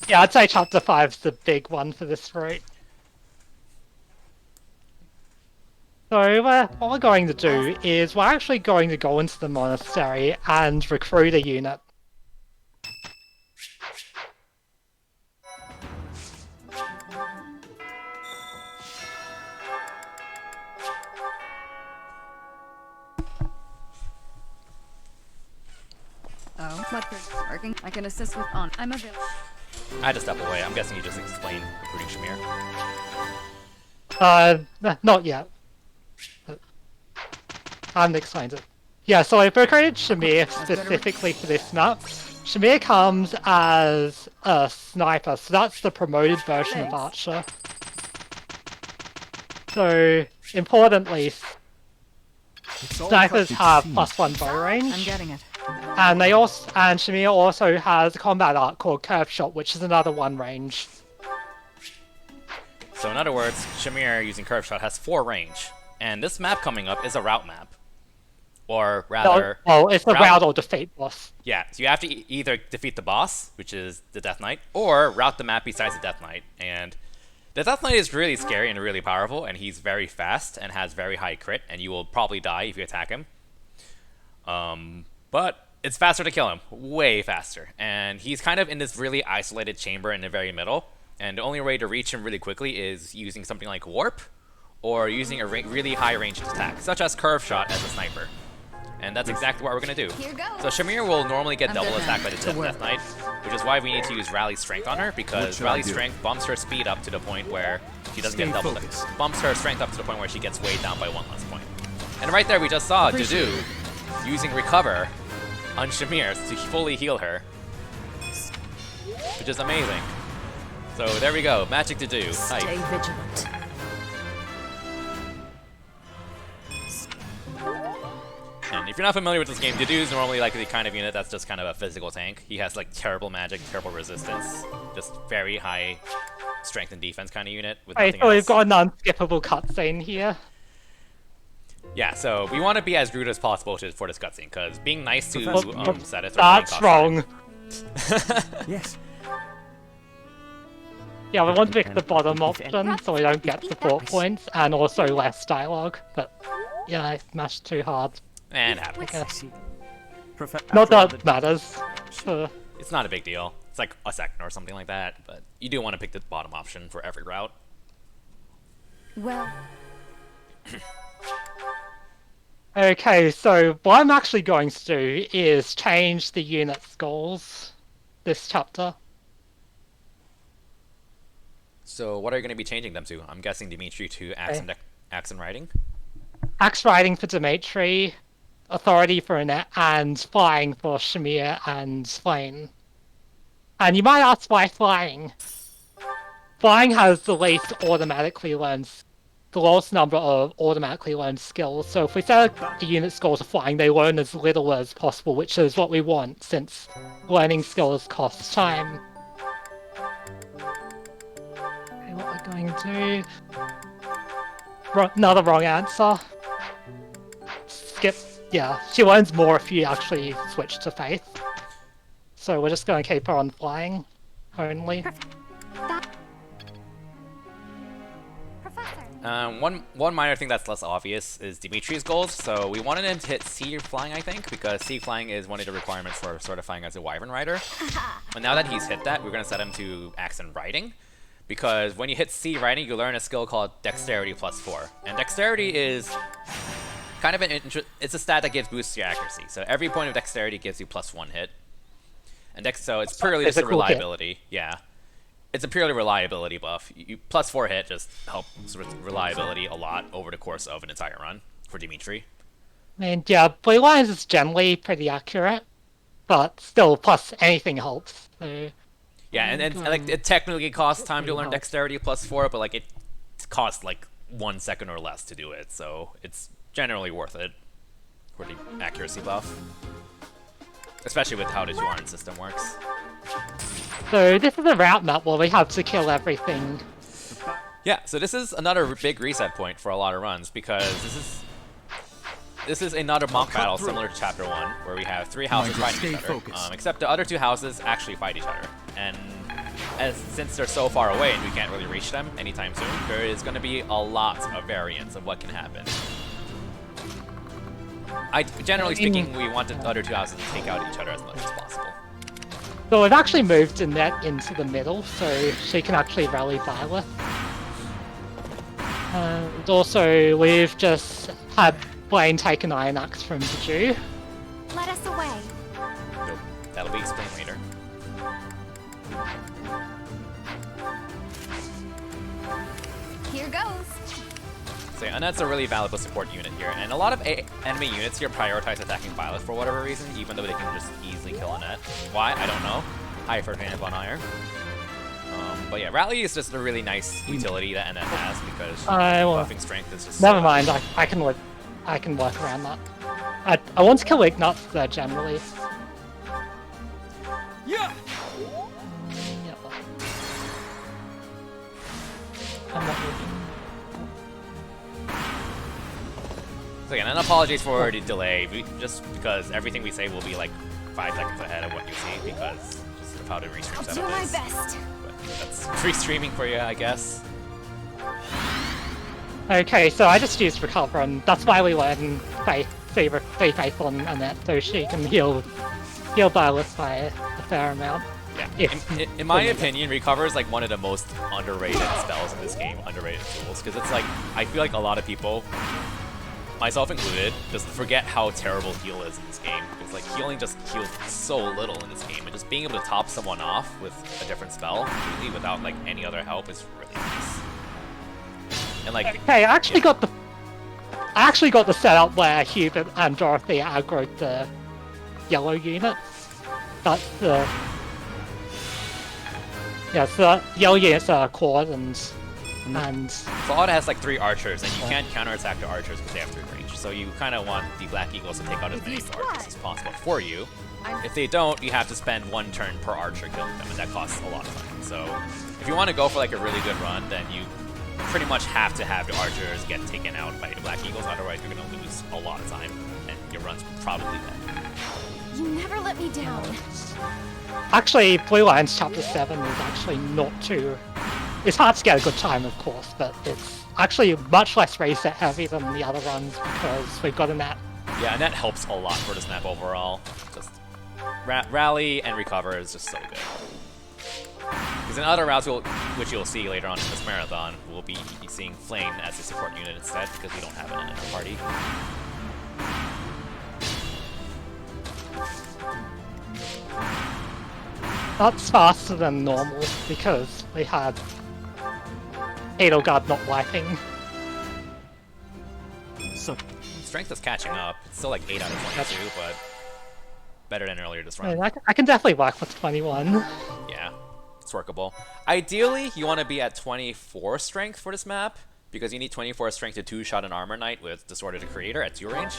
S2: Yeah, I'd say Chapter 5's the big one for this route. So what we're going to do is we're actually going to go into the monastery and recruit a unit.
S4: Oh, my working. I can assist with on. I'm available.
S1: I had to step away. I'm guessing you just explained recruiting Shamir.
S2: Not yet. I haven't explained it. Yeah, so I've recruited Shamir specifically for this map. Shamir comes as a sniper, so that's the promoted version of
S4: Thanks.
S2: Archer. So importantly,
S5: It's all
S2: snipers
S5: it
S2: have
S5: seems.
S2: +1 bow range.
S4: I'm getting it.
S2: And Shamir also has a combat art called Curve Shot, which is another 1 range.
S1: So in other words, Shamir using Curve Shot has 4 range. And this map coming up is a route map. Or rather...
S2: Well, it's a route or defeat boss.
S1: Yeah, so you have to either defeat the boss, which is the Death Knight, or route the map besides the Death Knight. And the Death Knight is really scary and really powerful, and he's very fast and has very high crit, and you will probably die if you attack him. But it's faster to kill him, way faster. And he's kind of in this really isolated chamber in the very middle, and the only way to reach him really quickly is using something like Warp, or using a really high ranged attack, such as Curve Shot as a sniper. And that's exactly what we're going to do.
S4: Here goes.
S1: So Shamir will normally get
S4: I'm
S1: double
S4: good
S1: attack
S4: now.
S1: by the
S4: To work.
S1: Death Knight, which is why we need to use Rally Strength on her, because
S5: What should
S1: Rally
S5: I do?
S1: Strength bumps her speed up to the point where she doesn't get
S3: Stay
S1: double
S3: focused.
S1: bumps her strength up to the point where she gets weighed down by 1 less point. And right there we just saw Dudu using Recover on Shamir to fully heal her, which is amazing. So there we go, Magic Dudu.
S6: Stay
S1: Hype.
S6: vigilant.
S1: And if you're not familiar with this game, Dudu is normally like the kind of unit that's just kind of a physical tank. He has like terrible magic, terrible resistance, just very high strength and defense kind of unit with
S2: Okay,
S1: nothing
S2: so we've
S1: else.
S2: got an unskippable cutscene here.
S1: Yeah, so we want to be as rude as possible for this cutscene, because being nice to
S5: Professor-
S1: Cetus or
S2: That's wrong.
S5: Yes.
S2: Yeah, we want to pick the bottom
S5: If
S2: option so we don't get support points, and also less dialogue. But yeah, I smashed too hard.
S1: And happens.
S2: Yeah.
S5: See.
S2: Not that it matters. Sure.
S1: It's not a big deal. It's like a second or something like that, but you do want to pick the bottom option for every route.
S4: Well,
S2: Okay, so what I'm actually going to do is change the unit's goals this chapter.
S1: So what are you going to be changing them to? I'm guessing Dimitri to axe and riding.
S2: Axe riding for Dimitri, authority for Annette, and flying for Shamir and Flame. And you might ask why flying? Flying has the least automatically learned, the lowest number of automatically learned skills. So if we set the unit's goal to flying, they learn as little as possible, which is what we want, since learning skills costs time. Okay, what we're going to do... Another wrong answer. Skip. Yeah, she learns more if you actually switch to Faith. So we're just going to keep her on flying only.
S4: Professor.
S1: One minor thing that's less obvious is Dimitri's goals. So we wanted him to hit sea flying, I think, because sea flying is one of the requirements for certifying as a Wyvern Rider. But now that he's hit that, we're going to set him to axe and riding, because when you hit sea riding, you learn a skill called Dexterity +4, and Dexterity is kind of it's a stat that gives boosts to your accuracy. So every point of Dexterity gives you +1 hit, and so it's purely just a
S2: Physical hit.
S1: reliability. Yeah. It's a purely reliability buff. +4 hit just helps with reliability a lot over the course of an entire run for Dimitri.
S2: I mean, yeah, Blue Lines is generally pretty accurate, but still, plus anything helps. So,
S1: Yeah, and like it technically costs time to
S2: Pretty
S1: learn
S2: help.
S1: Dexterity +4, but like it costs like 1 second or less to do it, so it's generally worth it for the accuracy buff, especially with how the Juarn system works.
S2: so this is a route map where we have to kill everything.
S1: Yeah, so this is another big reset point for a lot of runs, because this is another mock
S5: cut
S1: battle
S5: through.
S1: similar to Chapter 1, where we have 3 houses
S3: Stay
S1: fighting each other,
S3: focused.
S1: except the other 2 houses actually fight each other. And since they're so far away and we can't really reach them anytime soon, there is going to be a lot of variance of what can happen. Generally speaking, we want the other 2 houses to take out each other as much as possible.
S2: So we've actually moved Annette into the middle, so she can actually rally Violet. And also, we've just had Blaine take an Iron Axe from the Jew.
S4: Let us away.
S1: Nope. That'll be explained later.
S4: Here goes.
S1: So yeah, and that's a really valuable support unit here, and a lot of enemy units here prioritize attacking Violet for whatever reason, even though they can just easily kill Annette. Why? I don't know. Hi, Ferdinand von Iron. But yeah, Rally is just a really nice utility that NN has because
S2: I will.
S1: buffing strength is just
S2: Never mind. I can work around that. I want to kill Ignuts there generally.
S5: Yeah.
S2: Yeah. I'm not moving.
S1: So again, and apologies for the delay, just because everything we say will be like 5 seconds ahead of what you see because just of how the restream
S4: I'll
S1: setup
S4: do my
S1: is.
S4: best.
S1: But that's free streaming for you, I guess.
S2: Okay, so I just used Recover, and that's why we let Faith on Annette, so she can heal Violet by a fair amount.
S1: Yeah. In my opinion, Recover is like one of the most underrated spells in this game, underrated tools, because it's like, I feel like a lot of people, myself included, just forget how terrible heal is in this game. Because like healing just heals so little in this game, and just being able to top someone off with a different spell, completely without like any other help, is really nice. And like,
S2: Okay, I actually got the setup where Hubert and Dorothy aggroed the yellow unit. That's the so the yellow units are cord and
S1: Claude has like 3 archers, and you can't counterattack the archers because they have 3 range. So you kind of want the Black Eagles to take out as many archers as possible for you. If they don't, you have to spend 1 turn per archer killing them, and that costs a lot of time. So if you want to go for like a really good run, then you pretty much have to have the archers get taken out by the Black Eagles, otherwise you're going to lose a lot of time, and your run's probably dead.
S4: You never let me down.
S2: actually Blue Lions Chapter 7 is actually not too. It's hard to get a good time, of course, but it's actually much less reset heavy than the other runs because we've got a net.
S1: Yeah, and that helps a lot for this map overall. Just Rally and Recover is just so good. Because in other routes, which you'll see later on in this marathon, we'll be seeing Flame as a support unit instead because we don't have it in our party.
S2: That's faster than normal because we had Edelgard not wiping.
S5: So,
S1: Strength is catching up. It's still like 8 out of 22, but better than earlier this run.
S2: I can definitely work with 21.
S1: Yeah, it's workable. Ideally, you want to be at 24 strength for this map, because you need 24 strength to 2-shot an Armor Knight with Disorder the Creator at 2 range.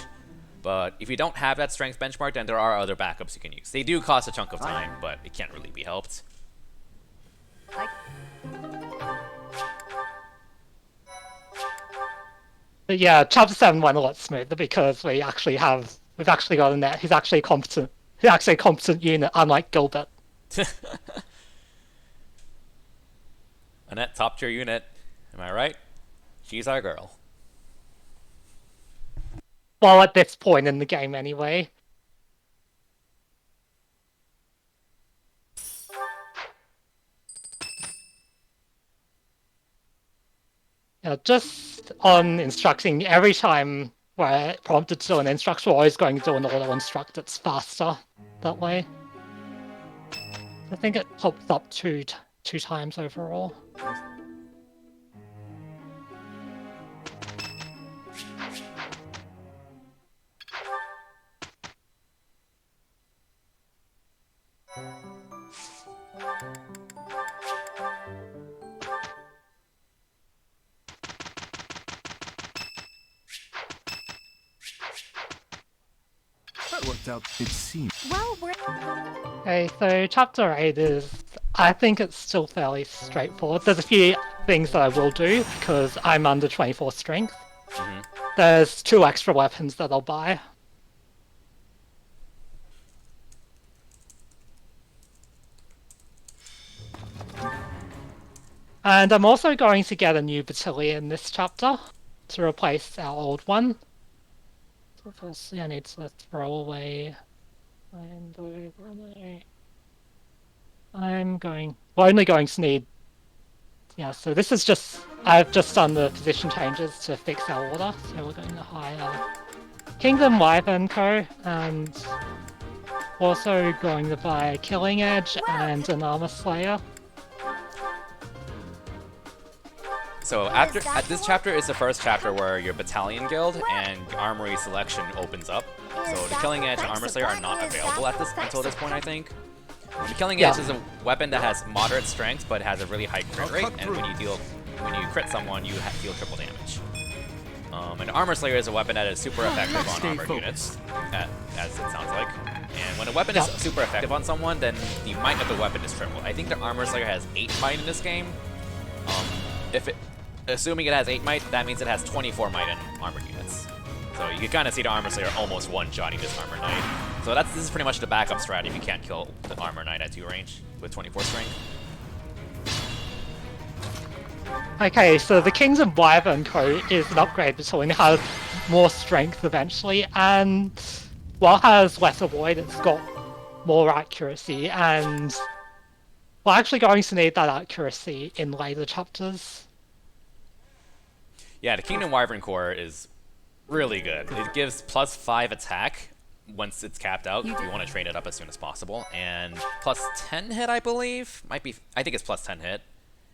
S1: But if you don't have that strength benchmark, then there are other backups you can use. They do cost a chunk of time, but it can't really be helped.
S2: But yeah, Chapter 7 went a lot smoother because we've actually got a net who's actually competent. Who's actually a competent unit, unlike Gilbert.
S1: Annette, top tier unit. Am I right? She's our girl.
S2: Well, at this point in the game, anyway. Yeah, just on instructing, every time we're prompted to do an instruct, we're always going to do an auto-instruct that's faster that way. I think it pops up two times overall.
S5: that worked out, it seems.
S4: Well, we're...
S2: Okay, so Chapter 8 is... I think it's still fairly straightforward. There's a few things that I will do, because I'm under 24 strength. There's 2 extra weapons that I'll buy. And I'm also going to get a new battalion this chapter to replace our old one. So firstly I need to throw away... We're only going to need... Yeah, so this is just... I've just done the position changes to fix our order, so we're going to hire Kingdom, Wyvern Co, and also going to buy a Killing Edge and an Armor Slayer.
S1: So this chapter is the first chapter where your battalion guild and armory selection opens up. So the Killing Edge and Armor Slayer are not available until this point, I think. The Killing Edge is a weapon that has moderate strength but has a really high crit rate, and when you crit someone, you deal triple damage. And Armor Slayer is a weapon that is super effective on armored units, as it sounds like. And when a weapon is super effective on someone, then the might of the weapon is tripled. I think the Armor Slayer has 8 might in this game. Assuming it has 8 might, that means it has 24 might in armored units. So you can kind of see the Armor Slayer almost one-shotting this Armor Knight. So this is pretty much the backup strat if you can't kill the Armor Knight at 2 range with 24 strength.
S2: Okay, so the King's and Wyvern coat is an upgrade battalion. It has more strength eventually, and while it has less avoid, it's got more accuracy, and we're actually going to need that accuracy in later chapters.
S1: Yeah, the Kingdom Wyvern Core is really good. It gives +5 attack once it's capped out. You want to train it up as soon as possible, and +10 hit, I believe. I think it's +10 hit.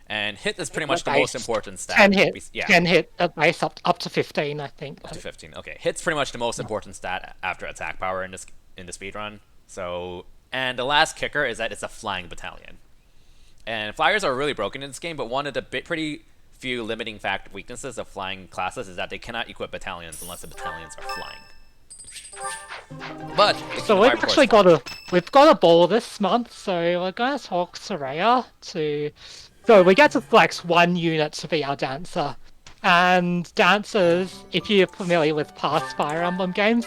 S1: And hit is pretty much the most important stat.
S2: 10 hit.
S1: Yeah.
S2: 10 hit at base up to 15, I think.
S1: Up to 15. Okay, hit's pretty much the most important stat after attack power in the speedrun. So, and the last kicker is that it's a flying battalion. And flyers are really broken in this game, but one of the pretty few limiting weaknesses of flying classes is that they cannot equip battalions unless the battalions are flying. But
S2: so we've actually got a ball this month, so we're going to talk Soraya to. So we get to select one unit to be our dancer, and dancers, if you're familiar with past Fire Emblem games,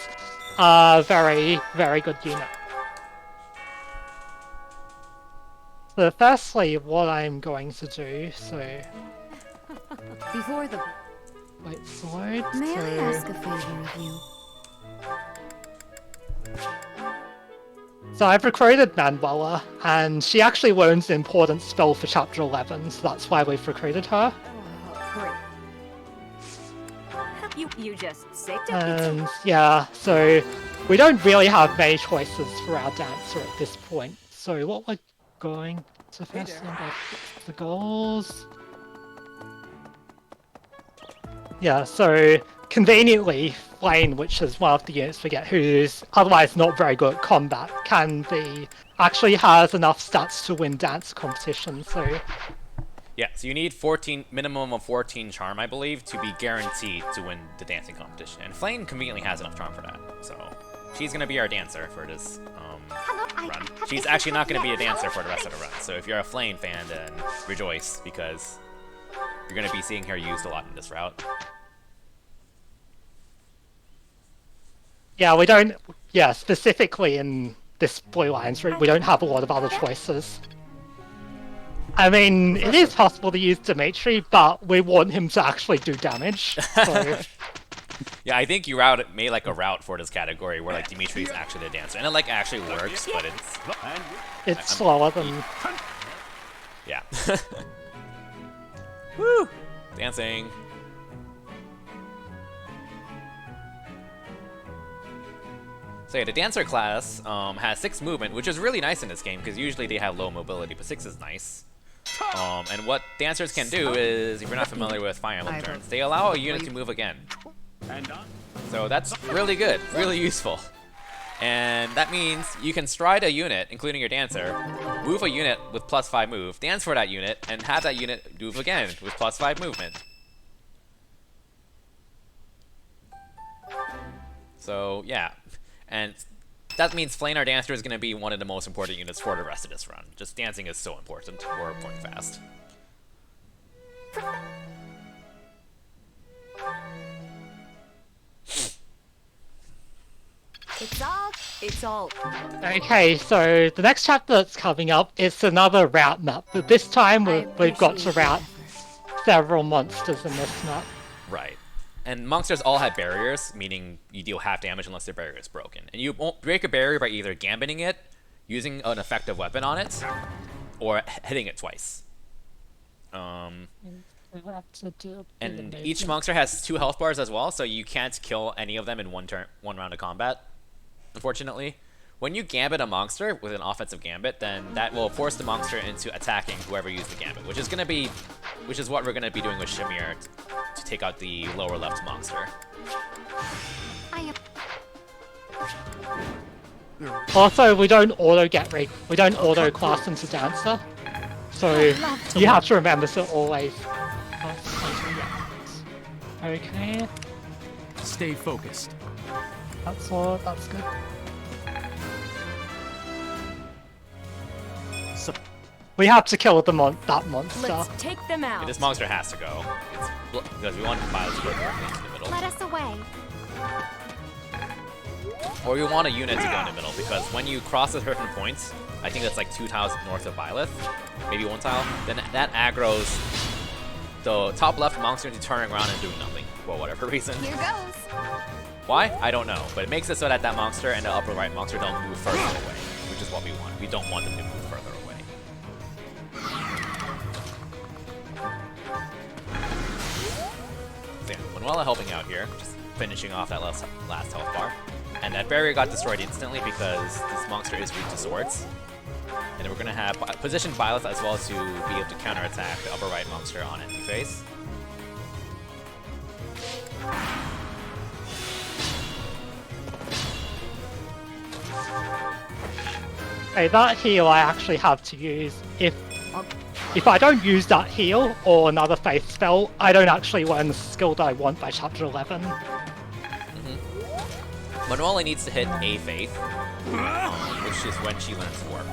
S2: are very, very good unit. So firstly, what I'm going to do, so...
S4: Before the...
S2: Wait, slide,
S4: May
S2: so...
S4: I ask a favor of you?
S2: So I've recruited Manuela, and she actually learns an important spell for Chapter 11, so that's why we've recruited her.
S4: Oh, great. You just say
S2: And yeah, so we don't really have many choices for our dancer at this point. So what we're going to first the goals. Yeah, so conveniently, Flame, which is one of the units we get, who's otherwise not very good at combat, actually has enough stats to win dance competition, so...
S1: Yeah, so you need minimum of 14 charm, I believe, to be guaranteed to win the dancing competition. And Flame conveniently has enough charm for that, so she's going to be our dancer for this run. She's actually not going to be a dancer for the rest of the run, so if you're a Flame fan, then rejoice, because you're going to be seeing her used a lot in this route.
S2: Yeah, we don't... Yeah, specifically in this Blue Lions route, we don't have a lot of other choices. I mean, it is possible to use Dimitri, but we want him to actually do damage, so...
S1: Yeah, I think you made like a route for this category where like Dimitri is actually the dancer, and it like actually works, but
S2: it's slower than...
S1: Yeah. Woo! Dancing. So yeah, the dancer class has 6 movement, which is really nice in this game because usually they have low mobility, but 6 is nice. And what dancers can do is, if you're not familiar with Fire Emblem turns, they allow a unit to move again. So that's really good, really useful. And that means you can stride a unit, including your dancer, move a unit with +5 move, dance for that unit, and have that unit move again with +5 movement. So yeah, and that means Flanar Dancer is going to be one of the most important units for the rest of this run. Just dancing is so important. We're going fast.
S4: It's all.
S2: Okay, so the next chapter that's coming up is another route map, but this time we've got to route several monsters in this map.
S1: Right. And monsters all have barriers, meaning you deal half damage unless their barrier is broken. And you won't break a barrier by either gambiting it, using an effective weapon on it, or hitting it twice. And each monster has 2 health bars as well, so you can't kill any of them in one round of combat, unfortunately. When you gambit a monster with an offensive gambit, then that will force the monster into attacking whoever used the gambit, which is what we're gonna be doing with Shamir to take out the lower left monster.
S2: Also, we don't auto class into Dancer. So you have to remember to always Okay,
S3: Stay focused.
S2: that's good. We have to kill that monster.
S6: Let's take them out.
S1: This monster has to go. Because we want Violet to go directly into the middle.
S6: Let us away.
S1: Or we want a unit to go in the middle, because when you cross a certain points, I think that's like 2 tiles north of Violet, maybe 1 tile, then that aggroes the top left monster into turning around and doing nothing, for whatever reason.
S4: Here goes.
S1: Why? I don't know, but it makes it so that that monster and the upper right monster don't move further away, which is what we want. We don't want them to move further away. So yeah, Manuela helping out here, just finishing off that last health bar. And that barrier got destroyed instantly because this monster is weak to swords. And then we're going to have positioned Violet as well to be able to counterattack the upper right monster on enemy phase.
S2: Okay, that heal I actually have to use. If I don't use that heal or another faith spell, I don't actually learn the skill that I want by chapter 11.
S1: Manuela needs to hit a faith, which is when she learns warp.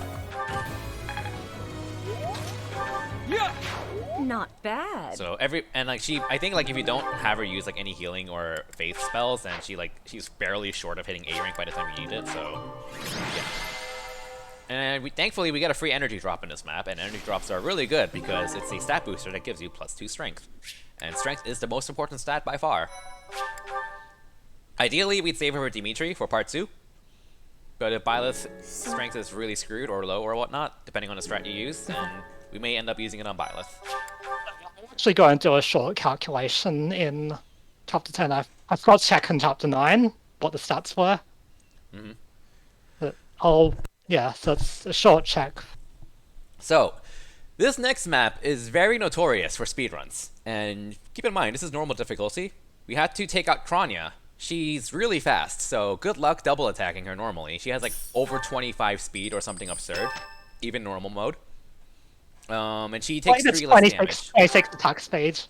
S6: Not bad.
S1: So I think like if you don't have her use like any healing or faith spells, then she's barely short of hitting A rank by the time you need it. So yeah. And thankfully we get a free energy drop in this map, and energy drops are really good because it's a stat booster that gives you +2 strength, and strength is the most important stat by far. Ideally, we'd save her for Dimitri for part 2, but if Violet's strength is really screwed or low or whatnot, depending on the strat you use, then we may end up using it on Violet.
S2: I'm actually going to do a short calculation in chapter 10. I forgot to check in chapter 9 what the stats were. But so it's a short check.
S1: So, this next map is very notorious for speedruns, and keep in mind, this is normal difficulty. We had to take out Kranya. She's really fast, so good luck double attacking her normally. She has like over 25 speed or something absurd, even normal mode. And she takes 3 less damage.
S2: 26 attack speed.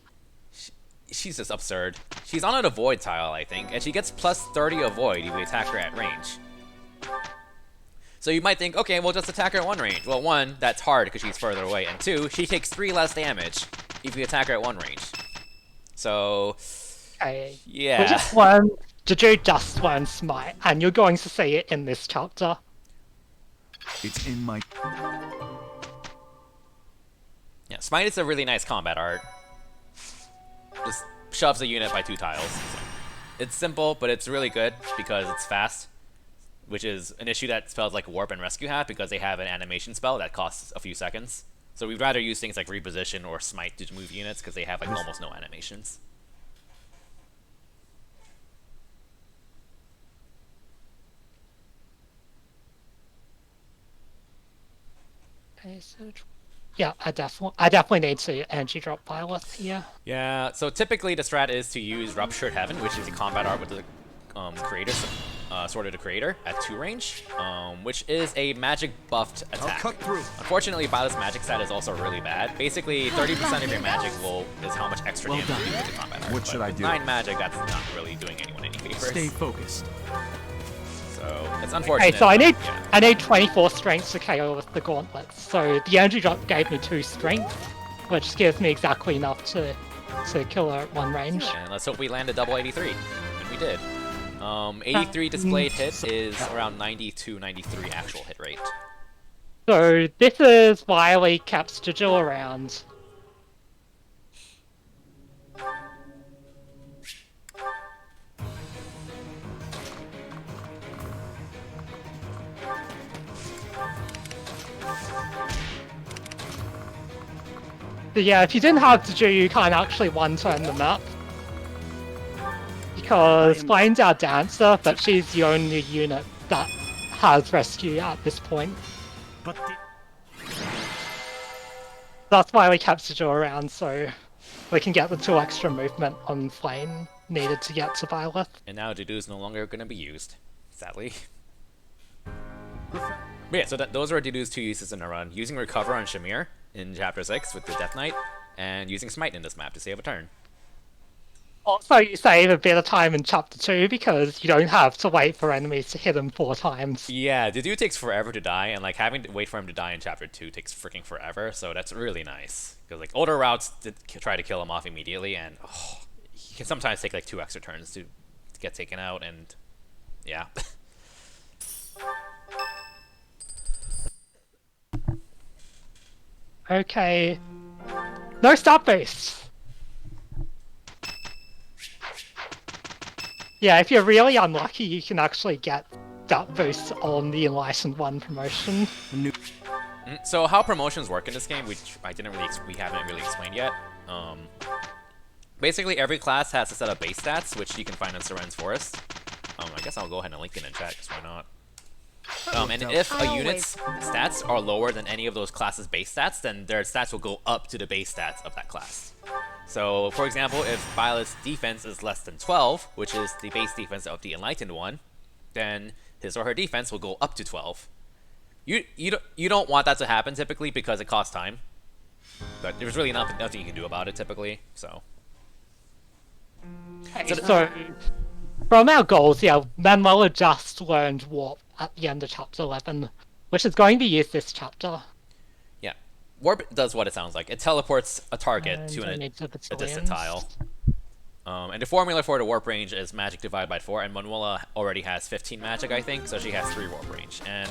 S1: She's just absurd. She's on an avoid tile, I think, and she gets +30 avoid if we attack her at range. So you might think, okay, we'll just attack her at 1 range. Well, 1, that's hard because she's further away, and 2, she takes 3 less damage if we attack her at 1 range. So,
S2: Okay.
S1: yeah.
S2: We just learn Smite, and you're going to see it in this chapter.
S5: It's in my...
S1: Yeah, Smite is a really nice combat art. Just shoves a unit by 2 tiles. It's simple, but it's really good because it's fast, which is an issue that spells like Warp and Rescue have because they have an animation spell that costs a few seconds. So we'd rather use things like Reposition or Smite to move units because they have like almost no animations.
S2: Okay, so yeah, I definitely need to energy drop Violet here.
S1: Yeah, so typically the strat is to use Ruptured Heaven, which is a combat art with the creator, Sword of the Creator at 2 range, which is a magic buffed attack.
S5: I'll cut through.
S1: Unfortunately, Violet's magic stat is also really bad. Basically, 30% of your magic is how much extra damage you do with the combat art.
S5: What should I do?
S1: 9 magic, that's not really doing anyone any favors.
S3: Stay focused.
S1: So it's unfortunate.
S2: Okay, so I need 24 strength to KO with the gauntlets. So the energy drop gave me 2 strength, which gives me exactly enough to kill her at 1 range.
S1: And let's hope we land a double 83, and we did. 83 displayed hit is around 92, 93 actual hit rate.
S2: So this is why we kept Sigil around. But yeah, if you didn't have Sigil, you can't actually one-turn the map. Because Flame's our dancer, but she's the only unit that has rescue at this point.
S5: But
S2: That's why we kept Sigil around, so we can get the 2 extra movement on Flame needed to get to Violet.
S1: And now Judu's no longer going to be used, sadly. But yeah, so those are Dilu's 2 uses in a run. Using Recover on Shamir in Chapter 6 with the Death Knight, and using Smite in this map to save a turn.
S2: Also, you save a bit of time in Chapter 2 because you don't have to wait for enemies to hit them 4 times.
S1: Yeah, Dilu takes forever to die, and like having to wait for him to die in Chapter 2 takes freaking forever, so that's really nice. Because like older routes did try to kill him off immediately, and he can sometimes take like 2 extra turns to get taken out, and yeah.
S2: Okay. No stat boost! Yeah, if you're really unlucky, you can actually get stat boost on the Enlightened 1 promotion.
S1: So how promotions work in this game, which we haven't really explained yet. Basically, every class has a set of base stats, which you can find in Seren's Forest. I guess I'll go ahead and link it in chat, because why not? And if a unit's stats are lower than any of those classes' base stats, then their stats will go up to the base stats of that class. So, for example, if Violet's defense is less than 12, which is the base defense of the Enlightened one, then his or her defense will go up to 12. You don't want that to happen typically because it costs time, but there's really nothing you can do about it typically. So
S2: From our goals, yeah, Manuela just learned Warp at the end of Chapter 11, which is going to be used this chapter.
S1: yeah, Warp does what it sounds like. It teleports a target
S2: And
S1: to
S2: I
S1: a
S2: need the
S1: distant
S2: battalions.
S1: tile. And the formula for the warp range is magic divided by 4, and Manuela already has 15 magic, I think, so she has 3 warp range. And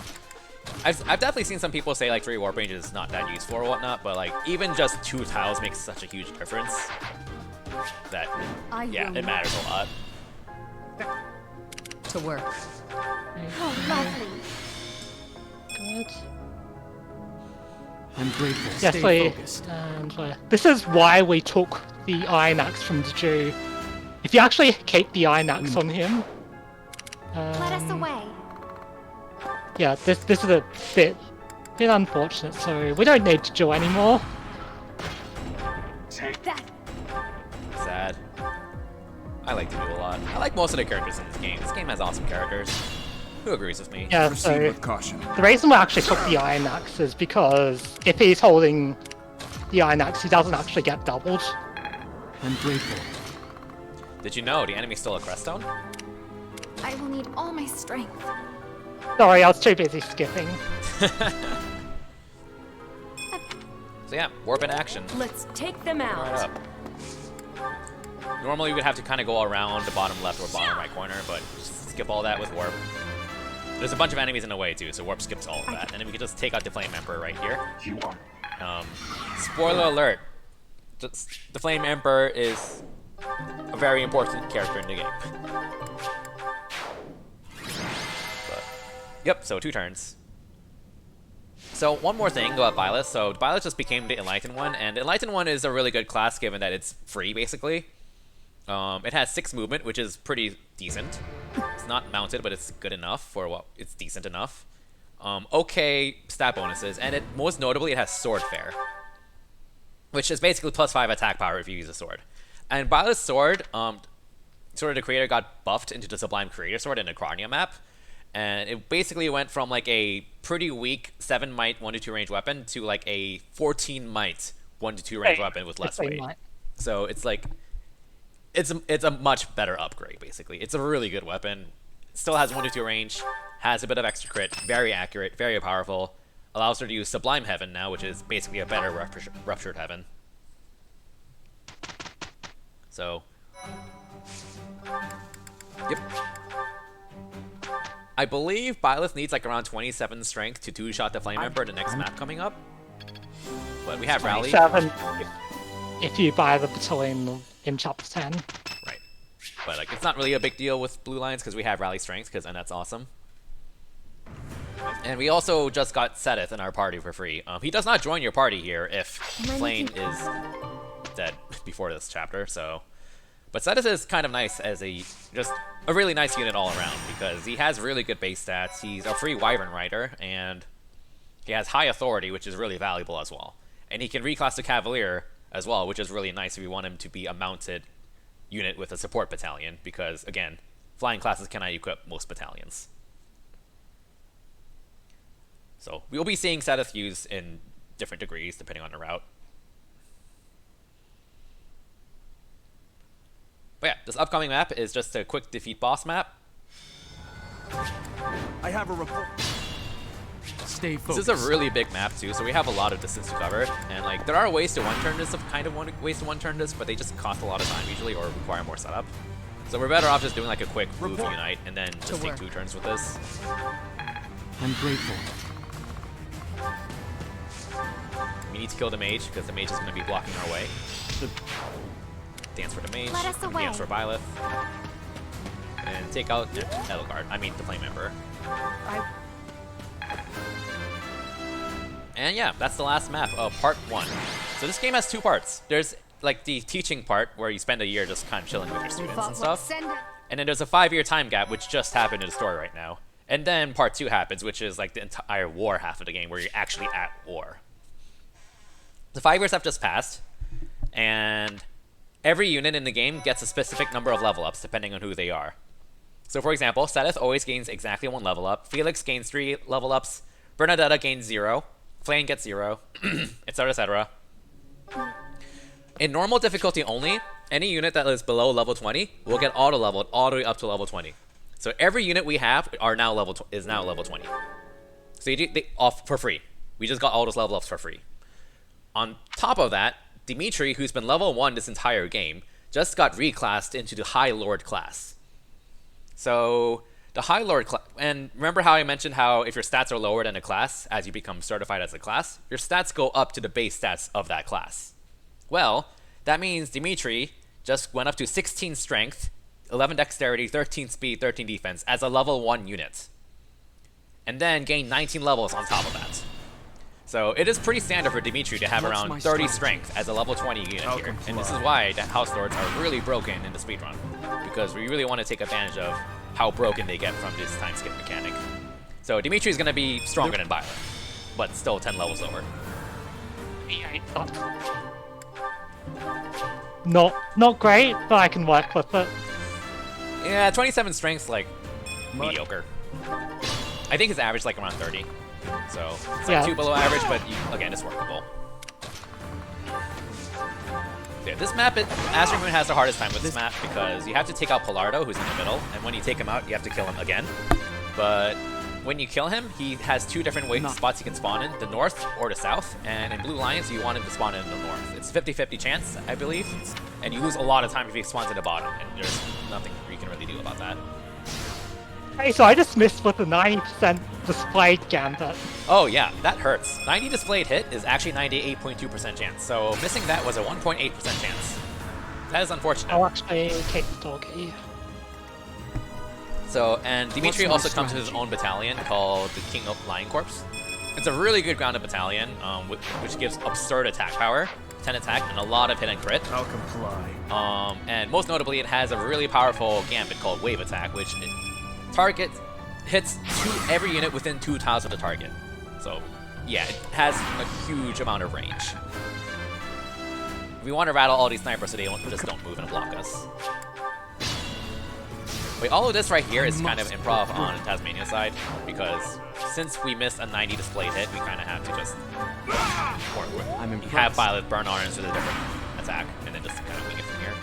S1: I've definitely seen some people say like 3 warp range is not that useful or whatnot, but like even just 2 tiles makes such a huge difference that yeah, it matters a lot.
S4: To work.
S6: Oh, lovely.
S2: Good.
S3: I'm grateful.
S2: Yes,
S3: Stay focused.
S2: and this is why we took the Iron Axe from the Jew. If you actually keep the Iron Axe on him,
S6: Let us away.
S2: yeah, this is a bit unfortunate. So we don't need to do anymore.
S6: That.
S1: Sad. I like to do a lot. I like most of the characters in this game. This game has awesome characters. Who agrees with me?
S2: Yeah,
S5: Proceed
S2: so
S5: with caution.
S2: the reason we actually took the Iron Axe is because if he's holding the Iron Axe, he doesn't actually get doubled.
S3: I'm grateful.
S1: Did you know the enemy stole a Creststone?
S6: I will need all my strength.
S2: Sorry, I was too busy skipping.
S1: So yeah, warp in action.
S6: Let's take them
S1: Right
S6: out.
S1: up. Normally you would have to kind of go around the bottom left or bottom right corner, but just skip all that with warp. There's a bunch of enemies in the way too, so warp skips all of that. And then we can just take out the Flame Emperor right here. Spoiler alert, the Flame Emperor is a very important character in the game. But, yep, so 2 turns. So one more thing about Byleth. So Byleth just became the Enlightened one, and the Enlightened one is a really good class given that it's free, basically. It has 6 movement, which is pretty decent. It's not mounted, but it's good enough for what it's decent enough. Okay stat bonuses, and most notably it has Sword Fair, which is basically +5 attack power if you use a sword. And Byleth's sword, Sword of the Creator got buffed into the Sublime Creator Sword in the Crania map, and it basically went from like a pretty weak 7 might 1-2 range weapon to like a 14 might 1-2 range weapon with less weight. So it's like it's a much better upgrade, basically. It's a really good weapon. Still has 1-2 range, has a bit of extra crit, very accurate, very powerful. Allows her to use Sublime Heaven now, which is basically a better Ruptured Heaven. So, yep. I believe Byleth needs like around 27 strength to 2-shot the Flame Emperor the next map coming up. But we have Rally.
S2: 7 if you buy the battalion in Chapter 10.
S1: Right. But like, it's not really a big deal with Blue Lions because we have Rally Strength, and that's awesome. And we also just got Sethith in our party for free. He does not join your party here if Flame is dead before this chapter, so... But Sethith is kind of nice as just a really nice unit all around, because he has really good base stats, he's a free Wyvern Rider, and he has high authority, which is really valuable as well. And he can reclass to Cavalier as well, which is really nice if you want him to be a mounted unit with a support battalion, because, again, flying classes cannot equip most battalions. So we'll be seeing Seth used in different degrees depending on the route. But yeah, this upcoming map is just a quick defeat boss map.
S5: I have a report.
S3: Stay
S1: This
S3: focused.
S1: is a really big map too, so we have a lot of distance to cover. And like, there are ways to one-turn this, ways to one-turn this, but they just cost a lot of time usually, or require more setup. So we're better off just doing like a quick move unite, and then just take 2 turns with this.
S3: I'm grateful.
S1: We need to kill the mage, because the mage is going to be blocking our way. Dance for the mage,
S6: Let us away.
S1: dance for Byleth, and take out Edelgard, I mean the Flame Emperor. And yeah, that's the last map of part 1. So this game has 2 parts. There's like the teaching part, where you spend a year just kind of chilling with your students and stuff. And then there's a 5-year time gap, which just happened in the story right now. And then part 2 happens, which is like the entire war half of the game, where you're actually at war. The 5 years have just passed, and every unit in the game gets a specific number of level ups depending on who they are. So for example, Seth always gains exactly 1 level up, Felix gains 3 level ups, Bernadetta gains 0, Flame gets 0, etc, etc. In normal difficulty only, any unit that is below level 20 will get auto-leveled all the way up to level 20. So every unit we have are now is now level 20. So they off for free. We just got all those level ups for free. On top of that, Dimitri, who's been level 1 this entire game, just got reclassed into the High Lord class. So the High Lord class, and remember how I mentioned how if your stats are lower than a class, as you become certified as a class, your stats go up to the base stats of that class. Well, that means Dimitri just went up to 16 strength, 11 dexterity, 13 speed, 13 defense as a level 1 unit. And then gained 19 levels on top of that. So it is pretty standard for Dimitri to have around 30 strength as a level 20 unit here. And this is why the House Lords are really broken in the speedrun. Because we really want to take advantage of how broken they get from this time skip mechanic. So Dimitri is going to be stronger than Violet, but still 10 levels lower.
S2: Not great, but I can work with it.
S1: Yeah, 27 strength's like mediocre. I think his average like around 30. So it's like 2 below average, but again, it's workable. Yeah, this map, Azure Moon has the hardest time with this map because you have to take out Pilardo, who's in the middle, and when you take him out, you have to kill him again. But when you kill him, he has 2 different spots he can spawn in, the north or the south, and in Blue Lions, you want him to spawn in the north. It's 50-50 chance, I believe, and you lose a lot of time if he spawns at the bottom, and there's nothing you can really do about that.
S2: Hey, so I just missed with the 90% displayed gambit.
S1: Oh yeah, that hurts. 90 displayed hit is actually 98.2% chance, so missing that was a 1.8% chance. That is unfortunate.
S2: I'll actually take the doggy.
S1: So, and Dimitri also comes with his own battalion called the King of Lion Corps. It's a really good grounded battalion, which gives absurd attack power, 10 attack, and a lot of hit and crit.
S5: I'll comply.
S1: And most notably, it has a really powerful gambit called Wave Attack, which hits every unit within 2 tiles of the target. So, yeah, it has a huge amount of range. We want to rattle all these snipers so they just don't move and block us. Wait, all of this right here is kind of improv on Tasmania side, because since we missed a 90 displayed hit, we kind of have to just have Violet burn orange with a different attack, and then just kind of wing it from here.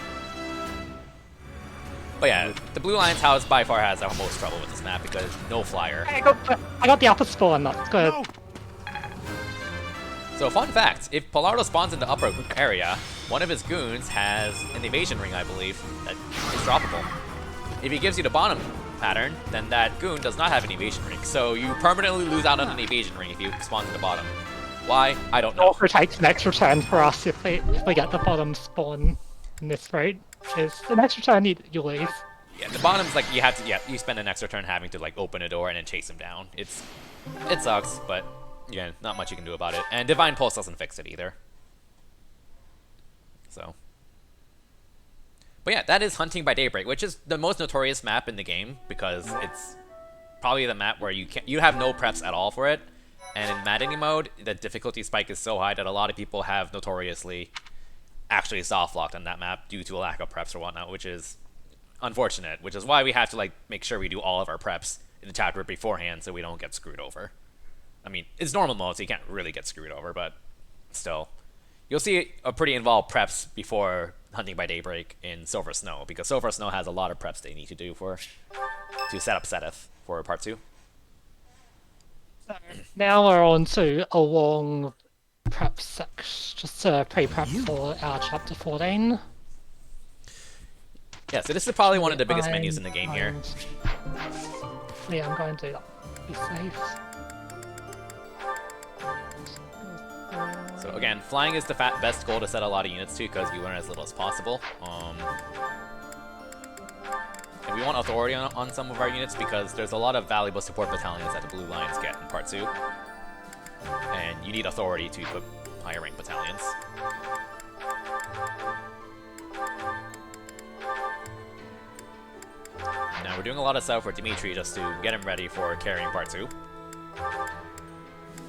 S1: But yeah, the Blue Lions house by far has the most trouble with this map because no flyer.
S2: I got the upper spawn, that's good.
S5: No.
S1: So fun fact, if Pilardo spawns in the upper area, one of his goons has an evasion ring, I believe, that is droppable. If he gives you the bottom pattern, then that goon does not have an evasion ring, so you permanently lose out on an evasion ring if you spawn in the bottom. Why? I don't know.
S2: Also takes an extra turn for us if we get the bottom spawn in this raid. Is an extra turn you lose.
S1: Yeah, the bottom's like you spend an extra turn having to like open a door and then chase him down. It sucks, but again, not much you can do about it. And Divine Pulse doesn't fix it either. So. But yeah, that is Hunting by Daybreak, which is the most notorious map in the game because it's probably the map where you have no preps at all for it. And in maddening mode, the difficulty spike is so high that a lot of people have notoriously actually soft-locked on that map due to a lack of preps or whatnot, which is unfortunate, which is why we have to like make sure we do all of our preps in the chapter beforehand so we don't get screwed over. I mean, it's normal mode, so you can't really get screwed over, but still. You'll see a pretty involved preps before Hunting by Daybreak in Silver Snow, because Silver Snow has a lot of preps they need to do to set up Sethith for part 2.
S2: So now we're on to a long prep section, just pre-prep for our chapter 14.
S1: Yeah, so this is probably one of the biggest menus in the game here.
S2: Yeah, I'm going to do that. Be safe.
S1: So again, flying is the best goal to set a lot of units to, because you learn as little as possible. And we want authority on some of our units because there's a lot of valuable support battalions that the Blue Lions get in part 2. And you need authority to equip higher rank battalions. Now we're doing a lot of stuff for Dimitri just to get him ready for carrying part 2.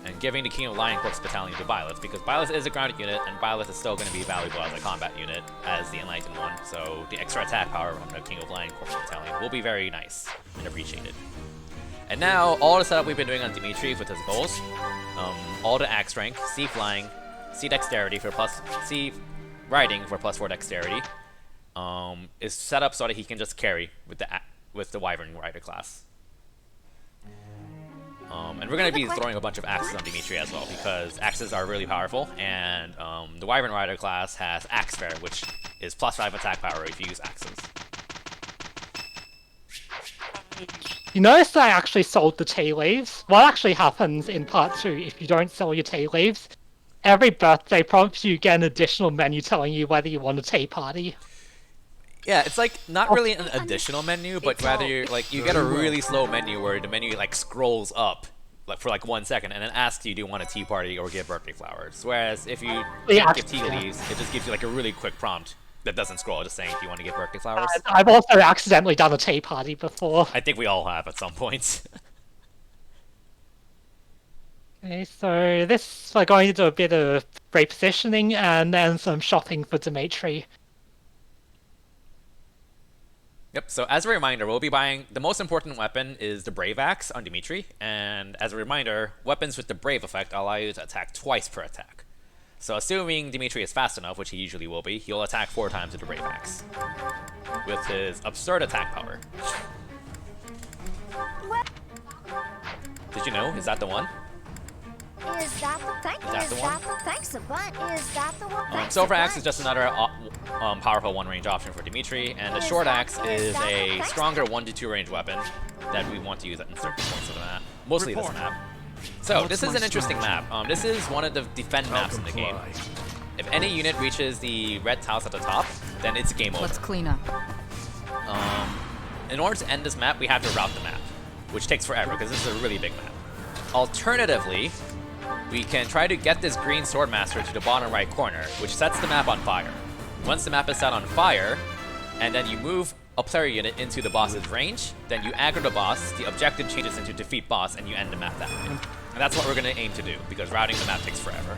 S1: And giving the King of Lion Corps battalion to Byleth, because Byleth is a grounded unit, and Byleth is still going to be valuable as a combat unit as the Enlightened one, so the extra attack power from the King of Lion Corps battalion will be very nice and appreciated. And now, all the setup we've been doing on Dimitri with his goals, all the axe rank, C flying, C dexterity for C riding for +4 dexterity, is set up so that he can just carry with the Wyvern Rider class. And we're going to be throwing a bunch of axes on Dimitri as well, because axes are really powerful, and the Wyvern Rider class has Axe Fair, which is +5 attack power if you use axes.
S2: You notice I actually sold the tea leaves? What actually happens in part 2 if you don't sell your tea leaves? Every birthday prompt you get an additional menu telling you whether you want a tea party.
S1: Yeah, it's like not really an additional menu, but rather you get a really slow menu where the menu like scrolls up for like 1 second and then asks you, do you want a tea party or give birthday flowers? Whereas if you can't give tea leaves, it just gives you like a really quick prompt that doesn't scroll, just saying, do you want to give birthday flowers?
S2: I've also accidentally done a tea party before.
S1: I think we all have at some point.
S2: Okay, so this we're going to do a bit of repositioning and then some shopping for Dimitri.
S1: Yep, so as a reminder, we'll be buying, the most important weapon is the Brave Axe on Dimitri, and as a reminder, weapons with the Brave effect allow you to attack twice per attack. So assuming Dimitri is fast enough, which he usually will be, he'll attack 4 times with the Brave Axe, with his absurd attack power. Did you know? Is that the one?
S6: Is that the thank?
S1: Is that the one?
S6: Thanks a bunch. Is that the one?
S1: Silver Axe is just another powerful one-range option for Dimitri, and the Short Axe is a stronger 1-2 range weapon that we want to use in certain points of the map, mostly this map. So this is an interesting map. This is one of the defend maps in the game. If any unit reaches the red tiles at the top, then it's game over.
S4: Let's clean up.
S1: In order to end this map, we have to route the map, which takes forever because this is a really big map. Alternatively, we can try to get this green Swordmaster to the bottom right corner, which sets the map on fire. Once the map is set on fire, and then you move a player unit into the boss's range, then you aggro the boss, the objective changes into defeat boss, and you end the map that way. And that's what we're going to aim to do, because routing the map takes forever.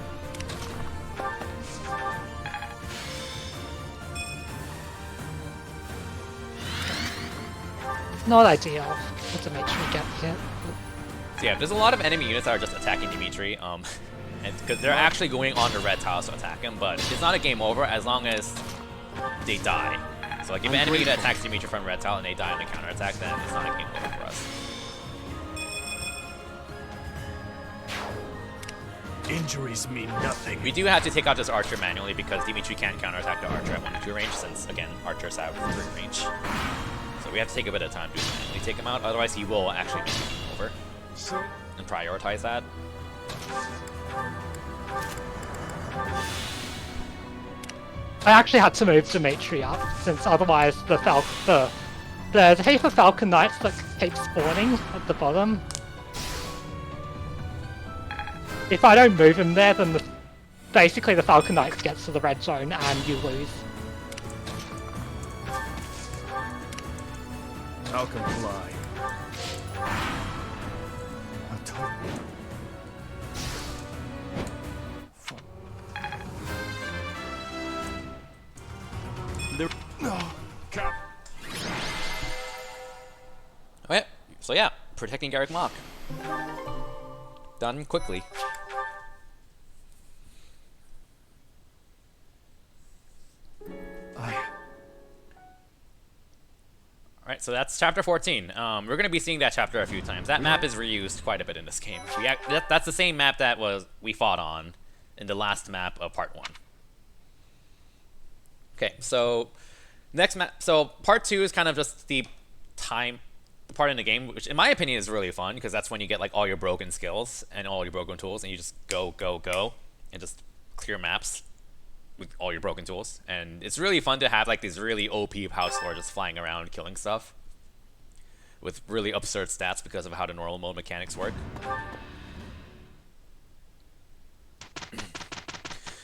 S2: Not ideal to make sure we get hit.
S1: So yeah, there's a lot of enemy units that are just attacking Dimitri, and because they're actually going on the red tiles to attack him, but it's not a game over as long as they die. So like if an enemy unit attacks Dimitri from red tile and they die on the counter attack, then it's not a game over for us.
S5: Injuries mean nothing.
S1: We do have to take out this archer manually because Dimitri can't counterattack the archer at 1-2 range, since again archers have 3 range. So we have to take a bit of time to manually take him out, otherwise he will actually make the game over. And prioritize that.
S2: I actually had to move Dimitri up, since otherwise there's a heap of Falcon Knights that keep spawning at the bottom. If I don't move him there, then basically the Falcon Knights gets to the red zone and you lose.
S5: Falcon fly.
S1: Okay, so yeah, protecting Garrick Mock. done quickly. Alright, so that's chapter 14. We're going to be seeing that chapter a few times. That map is reused quite a bit in this game. That's the same map that we fought on in the last map of part 1. Okay, so next map. So part 2 is kind of just the part in the game, which in my opinion is really fun, because that's when you get like all your broken skills and all your broken tools, and you just go, and just clear maps with all your broken tools. And it's really fun to have like these really OP house lords just flying around killing stuff with really absurd stats because of how the normal mode mechanics work.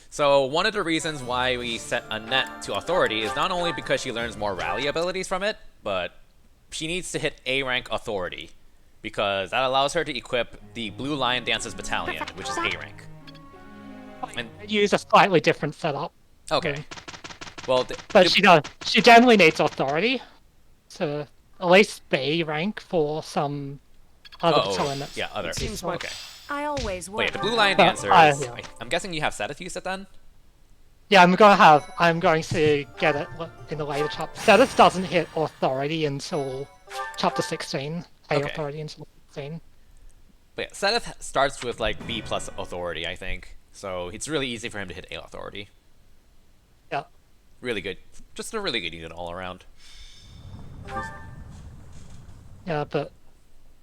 S1: So one of the reasons why we set Annette to authority is not only because she learns more rally abilities from it, but she needs to hit A rank authority, because that allows her to equip the Blue Lion Dancers Battalion, which is A rank. And
S2: use a slightly different setup.
S1: okay, well,
S2: But she generally needs authority to at least B rank for some other battalion that's...
S1: yeah, other.
S3: Seems like-
S1: Okay.
S6: I always
S1: Wait,
S6: work.
S1: the Blue Lion
S2: But
S1: Dancers.
S2: yeah.
S1: I'm guessing you have Seth used it then.
S2: Yeah, I'm going to get it in the later chapter. Status doesn't hit authority until chapter 16.
S1: Okay.
S2: Authority until 16.
S1: But yeah, Seth starts with like B plus authority, I think. So it's really easy for him to hit A authority.
S2: Yeah.
S1: Really good. Just a really good unit all around.
S2: Yeah, but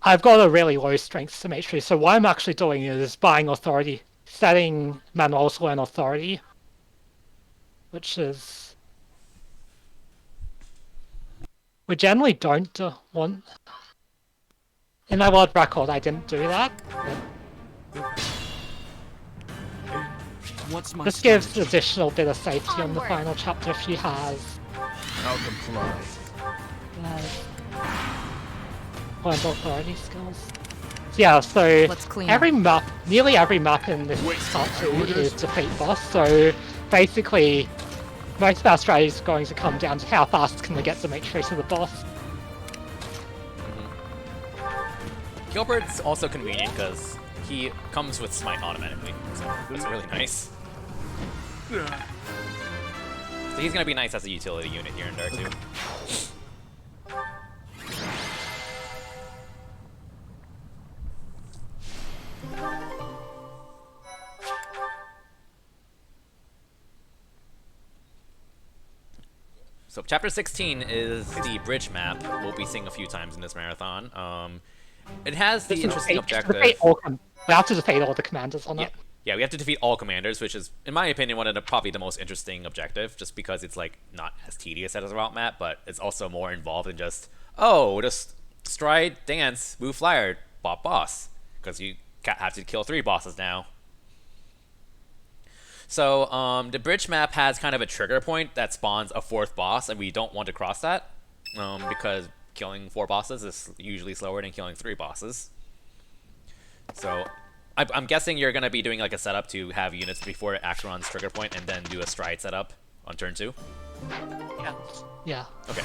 S2: I've got a really low strength symmetry, so what I'm actually doing is buying authority, setting Manuel to learn authority, which is... We generally don't want... In my world record, I didn't do that. But
S3: What's my
S2: this gives additional bit of safety on the final chapter if you have
S5: I'll comply.
S2: learned authority skills. Yeah, so
S4: Let's clean
S2: every map, nearly every map in this part 2 is defeat boss, so basically most of our strategy is going to come down to how fast can we get Dimitri to the boss.
S1: Gilbert's also convenient because he comes with Smite automatically, so that's really nice. So he's gonna be nice as a utility unit here and there too. So chapter 16 is the bridge map. We'll be seeing a few times in this marathon. It has the interesting objective.
S2: We have to defeat all the commanders on
S1: Yeah.
S2: it.
S1: Yeah, we have to defeat all commanders, which is, in my opinion, one of the probably the most interesting objective, just because it's like not as tedious as a route map, but it's also more involved than just, oh, just stride, dance, move flyer, bop boss, because you have to kill 3 bosses now. So the bridge map has kind of a trigger point that spawns a 4th boss, and we don't want to cross that, because killing 4 bosses is usually slower than killing 3 bosses. So I'm guessing you're going to be doing like a setup to have units before Acheron's trigger point and then do a stride setup on turn 2?
S2: Yeah. Yeah.
S1: Okay.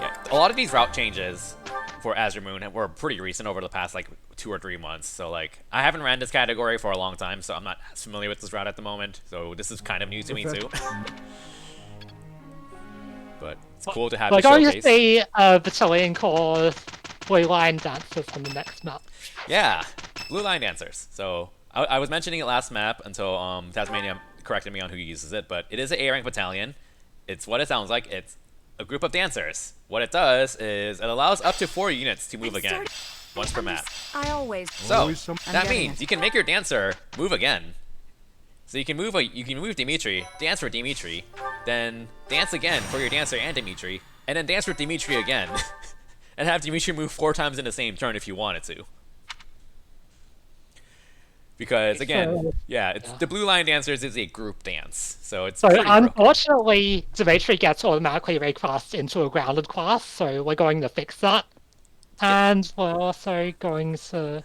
S1: Yeah, a lot of these route changes for Azure Moon were pretty recent over the past like 2 or 3 months. So like I haven't ran this category for a long time, so I'm not as familiar with this route at the moment. So this is kind of new to me too. But it's cool to have
S2: We're
S1: the
S2: going to
S1: showcase.
S2: see a battalion called Blue Lion Dancers on the next map.
S1: Yeah, Blue Line Dancers. So I was mentioning it last map until Tasmania corrected me on who uses it, but it is an A-rank battalion. It's what it sounds like. It's a group of dancers. What it does is it allows up to 4 units to move again, once per map.
S6: I always.
S1: So
S5: Always some-
S1: that
S4: getting
S1: means
S4: it.
S1: you can make your dancer move again. So you can move Dimitri, dance for Dimitri, then dance again for your dancer and Dimitri, and then dance for Dimitri again, and have Dimitri move 4 times in the same turn if you wanted to. Because again, the Blue Line Dancers is a group dance, so it's
S2: So
S1: pretty broken.
S2: unfortunately, Dimitri gets automatically reclassed into a grounded class, so we're going to fix that. And we're also going to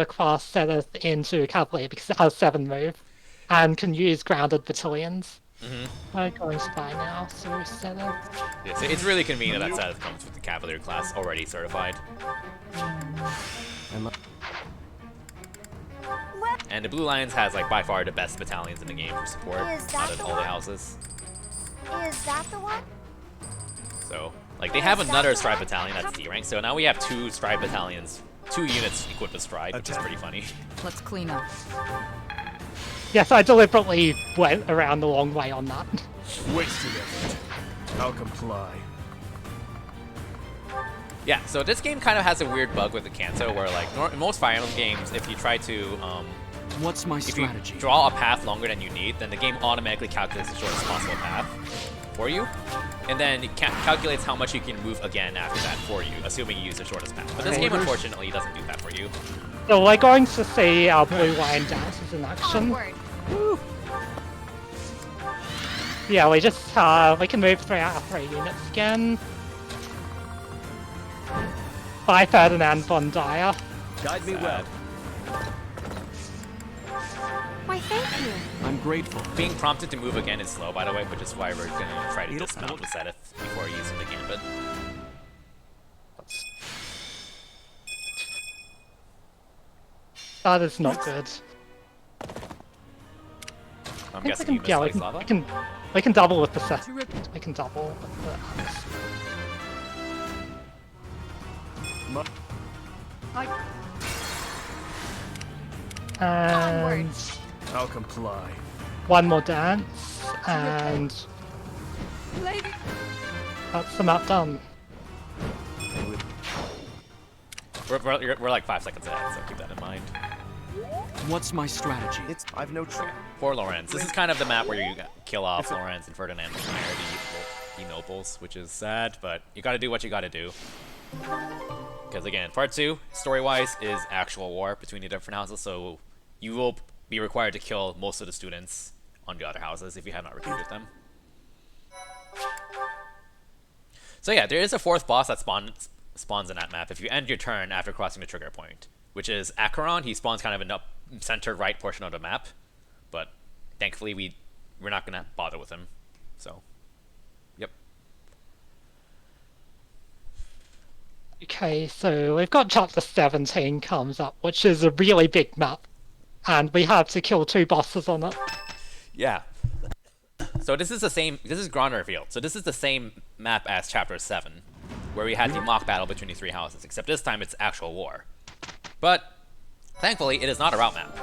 S2: class Zenith into Cavalier because it has 7 move and can use grounded battalions. I'm going to buy now, so set it.
S1: Yeah, so it's really convenient that Seth comes with the Cavalier class already certified. And the Blue Lions has like by far the best battalions in the game for support out of all the houses.
S6: Is that the one?
S1: So like they have another Stride battalion that's C rank, so now we have 2 Stride battalions, 2 units equipped with Stride, which is pretty funny.
S4: Let's clean up.
S2: Yes, I deliberately went around the long way on that.
S5: Wasted effort. I'll comply.
S1: Yeah, so this game kind of has a weird bug with the Kanto where like in most Fire Emblem games, if you try to
S3: What's my
S1: if you
S3: strategy?
S1: draw a path longer than you need, then the game automatically calculates the shortest possible path for you, and then it calculates how much you can move again after that for you, assuming you use the shortest path. But this game, unfortunately, doesn't do that for you.
S2: So we're going to see our Blue Lion dancers in action.
S4: Onward.
S2: Yeah, we just we can move through our 3 units again. By Ferdinand von Dyer.
S5: Guide me well.
S6: Why, thank you.
S3: I'm grateful.
S1: Being prompted to move again is slow, by the way, which is why we're gonna try to dismount with Zenith before using the Gambit.
S2: That is not good.
S1: I'm
S2: I think
S1: guessing you missed
S2: yeah,
S1: like lava.
S2: we can double with the set. We can double with the and
S5: I'll comply.
S2: one more dance, and
S4: Lady.
S2: that's the map done.
S1: We're like 5 seconds ahead, so keep that in mind.
S3: What's my strategy?
S5: I've no choice.
S1: Poor Lorenz. This is kind of the map where you kill off Lorenz and Ferdinand with the nobles, which is sad, but you gotta do what you gotta do. Because again, part 2, story-wise, is actual war between the different houses, so you will be required to kill most of the students on the other houses if you have not recruited them. So yeah, there is a 4th boss that spawns in that map if you end your turn after crossing the trigger point, which is Acheron. He spawns kind of in the center right portion of the map, but thankfully we're not gonna bother with him. So, yep.
S2: Okay, so we've got chapter 17 comes up, which is a really big map, and we have to kill 2 bosses on it.
S1: Yeah. So this is the same. This is Gronder Field. So this is the same map as chapter 7, where we had the mock battle between the 3 houses, except this time it's actual war. But thankfully, it is not a route map.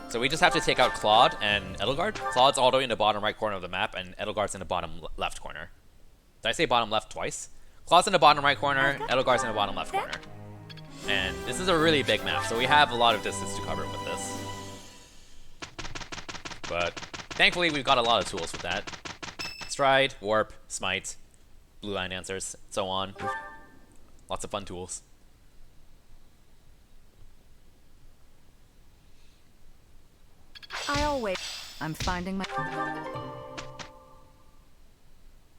S1: So we just have to take out Claude and Edelgard. Claude's all the way in the bottom right corner of the map, and Edelgard's in the bottom left corner. Did I say bottom left twice? Claude's in the bottom right corner, Edelgard's in the bottom left corner. And this is a really big map, so we have a lot of distance to cover with this. But thankfully, we've got a lot of tools with that. Stride, Warp, Smite, Blue Line Answers, so on. Lots of fun tools.
S4: I'll wait. I'm finding my.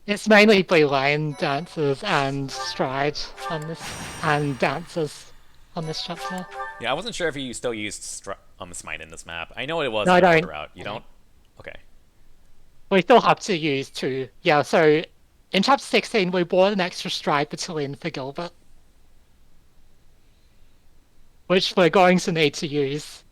S2: It's mainly Blue Lion dancers and Stride on this, and dancers on this chapter.
S1: Yeah, I wasn't sure if you still used Smite in this map. I know it was
S2: No, I
S1: in the
S2: don't.
S1: route. You don't? Okay.
S2: We still have to use 2. Yeah, so in chapter 16 we bought an extra Stride battalion for Gilbert, which we're going to need to use.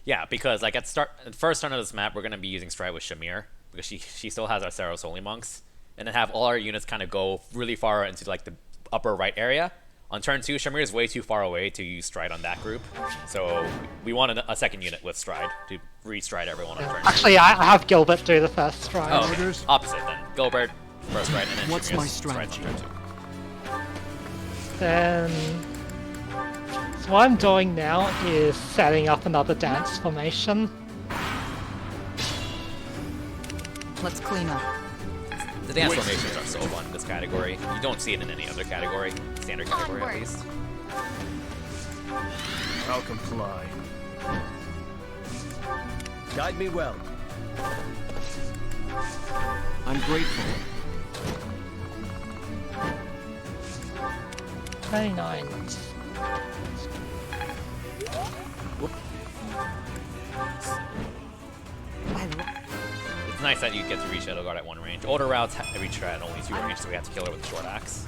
S1: Yeah, because like at the first turn of this map, we're gonna be using Stride with Shamir because she still has our Saros Holy Monks, and then have all our units kind of go really far into like the upper right area. On turn 2, Shamir is way too far away to use Stride on that group, so we want a second unit with Stride to re-stride everyone on turn 2.
S2: Actually, I have Gilbert do the first Stride.
S1: Oh, okay. Opposite then. Gilbert first right, and then
S3: What's
S1: Shamir's
S3: my
S1: Stride on
S3: strategy?
S1: turn 2.
S2: Then, so what I'm doing now is setting up another dance formation.
S4: Let's clean up.
S1: The dance formations are so fun in this category. You don't see it in any other category, standard category at least.
S5: I'll comply. Guide me well.
S3: I'm grateful.
S2: 29.
S1: it's nice that you get to reach Shadow Guard at 1 range. Older routes reach her at only 2 range, so we have to kill her with a short axe.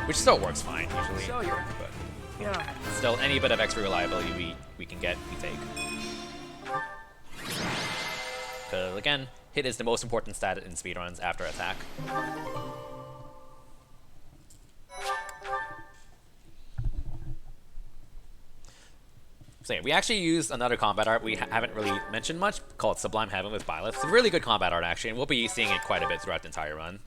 S1: Which still works fine, usually.
S5: So you're...
S1: But
S5: Yeah.
S1: still, any bit of extra reliability we can get, we take. Because, again, hit is the most important stat in speedruns after attack. So yeah, we actually used another combat art we haven't really mentioned much, called Sublime Heaven with Byleth. It's a really good combat art, actually, and we'll be seeing it quite a bit throughout the entire run.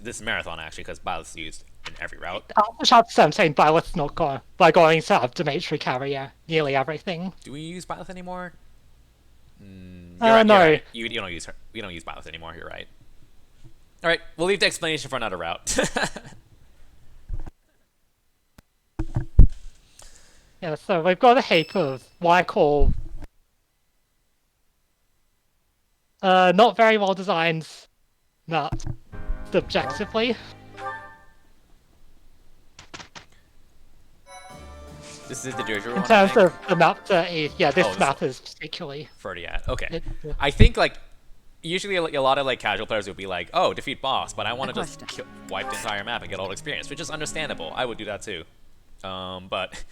S1: This marathon, actually, because Byleth's used in every route.
S2: After chapter 17, Violet's not going to have Dimitri carry nearly everything.
S1: Do we use Byleth anymore? You're
S2: no.
S1: You're right. You don't use her. We don't use Byleth anymore. You're right. All right, we'll leave the explanation for another route.
S2: Yeah, so we've got a heap of what I call not very well designed maps subjectively.
S1: This is the Jojo one.
S2: In terms
S1: I think.
S2: of the map that is, yeah, this
S1: Oh,
S2: map is particularly.
S1: Furty at. Okay.
S2: Yeah.
S1: I think like usually a lot of like casual players would be like, "Oh, defeat boss," but I want to just wipe the entire map and get all the experience, which is understandable. I would do that too. But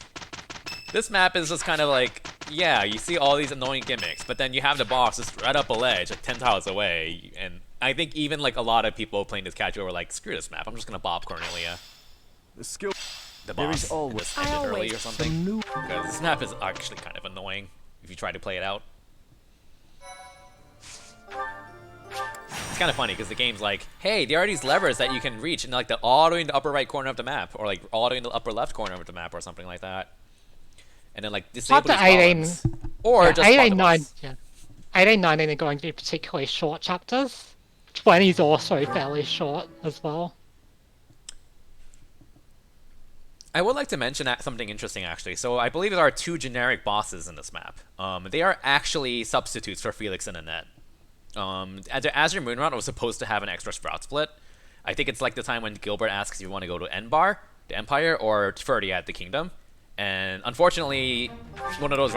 S1: this map is just kind of like, yeah, you see all these annoying gimmicks, but then you have the boss just right up a ledge, like 10 tiles away, and I think even like a lot of people playing this casual were like, screw this map, I'm just gonna bob Cornelia.
S5: The skill...
S1: The
S5: There
S1: boss
S5: is always
S1: just ended early or
S6: always
S1: something.
S5: some new...
S1: Because this map is actually kind of annoying if you try to play it out. It's kind of funny because the game's like, hey, there are these levers that you can reach, and like they're all the way in the upper right corner of the map, or like all the way in the upper left corner of the map, or something like that. And then like disable these
S2: Chapter 18,
S1: columns, or
S2: yeah,
S1: just
S2: 18,
S1: spot the
S2: 9,
S1: boss.
S2: yeah. 18, 19 are going to be particularly short chapters. 20 is also fairly short as well.
S1: I would like to mention something interesting actually. So I believe there are 2 generic bosses in this map. They are actually substitutes for Felix and Annette. The Azure Moon Route was supposed to have an extra sprout split. I think it's like the time when Gilbert asks if you want to go to N-Bar, the Empire, or Ferdy at the Kingdom. And unfortunately, one of those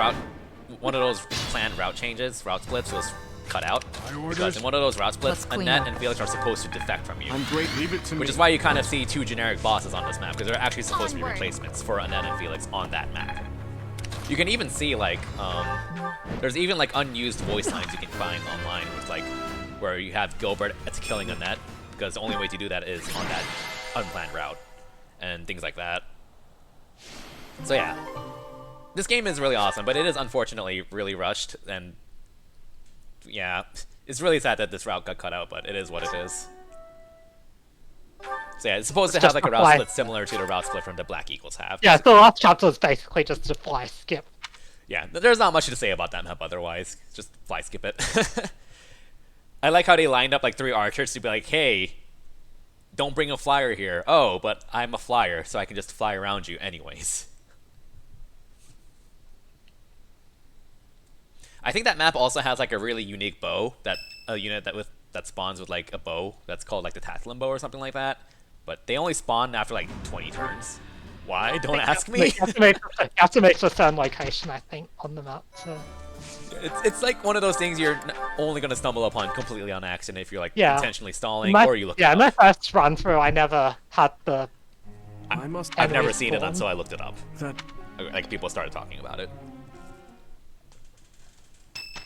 S1: planned route splits was cut out. Because in one of those route splits,
S4: Let's clean
S1: Annette
S4: up.
S1: and Felix are supposed to defect from you.
S3: I'm great. Leave it to me.
S1: Which is why you kind of see 2 generic bosses on this map, because they're actually supposed to be
S6: Onward.
S1: replacements for Annette and Felix on that map. You can even see, like, there's even, like, unused voice lines you can find online, with, like, where you have Gilbert killing Annette, because the only way to do that is on that unplanned route, and things like that. So yeah, this game is really awesome, but it is unfortunately really rushed, and yeah, it's really sad that this route got cut out, but it is what it is. So yeah, it's supposed to have like a route split similar to the route split from the Black Eagles have.
S2: Yeah, so the last chapter is basically just a fly skip.
S1: Yeah, there's not much to say about that map otherwise. Just fly skip it. I like how they lined up like 3 archers to be like, hey, don't bring a flyer here. Oh, but I'm a flyer, so I can just fly around you anyways. I think that map also has like a really unique bow, that a unit that spawns with like a bow that's called like the Tathlin bow or something like that. But they only spawn after like 20 turns. Why? Don't ask me.
S2: You have to make a certain location, I think, on the map. So.
S1: It's like one of those things you're only going to stumble upon completely on accident if you're like
S2: Yeah.
S1: intentionally stalling
S2: My,
S1: or you look
S2: yeah,
S1: it
S2: my
S1: up.
S2: first run through, I never had the.
S3: I must.
S1: I've never
S2: enemy
S1: seen it
S2: spawn.
S1: until I looked it up.
S3: That
S1: Like people started talking about it.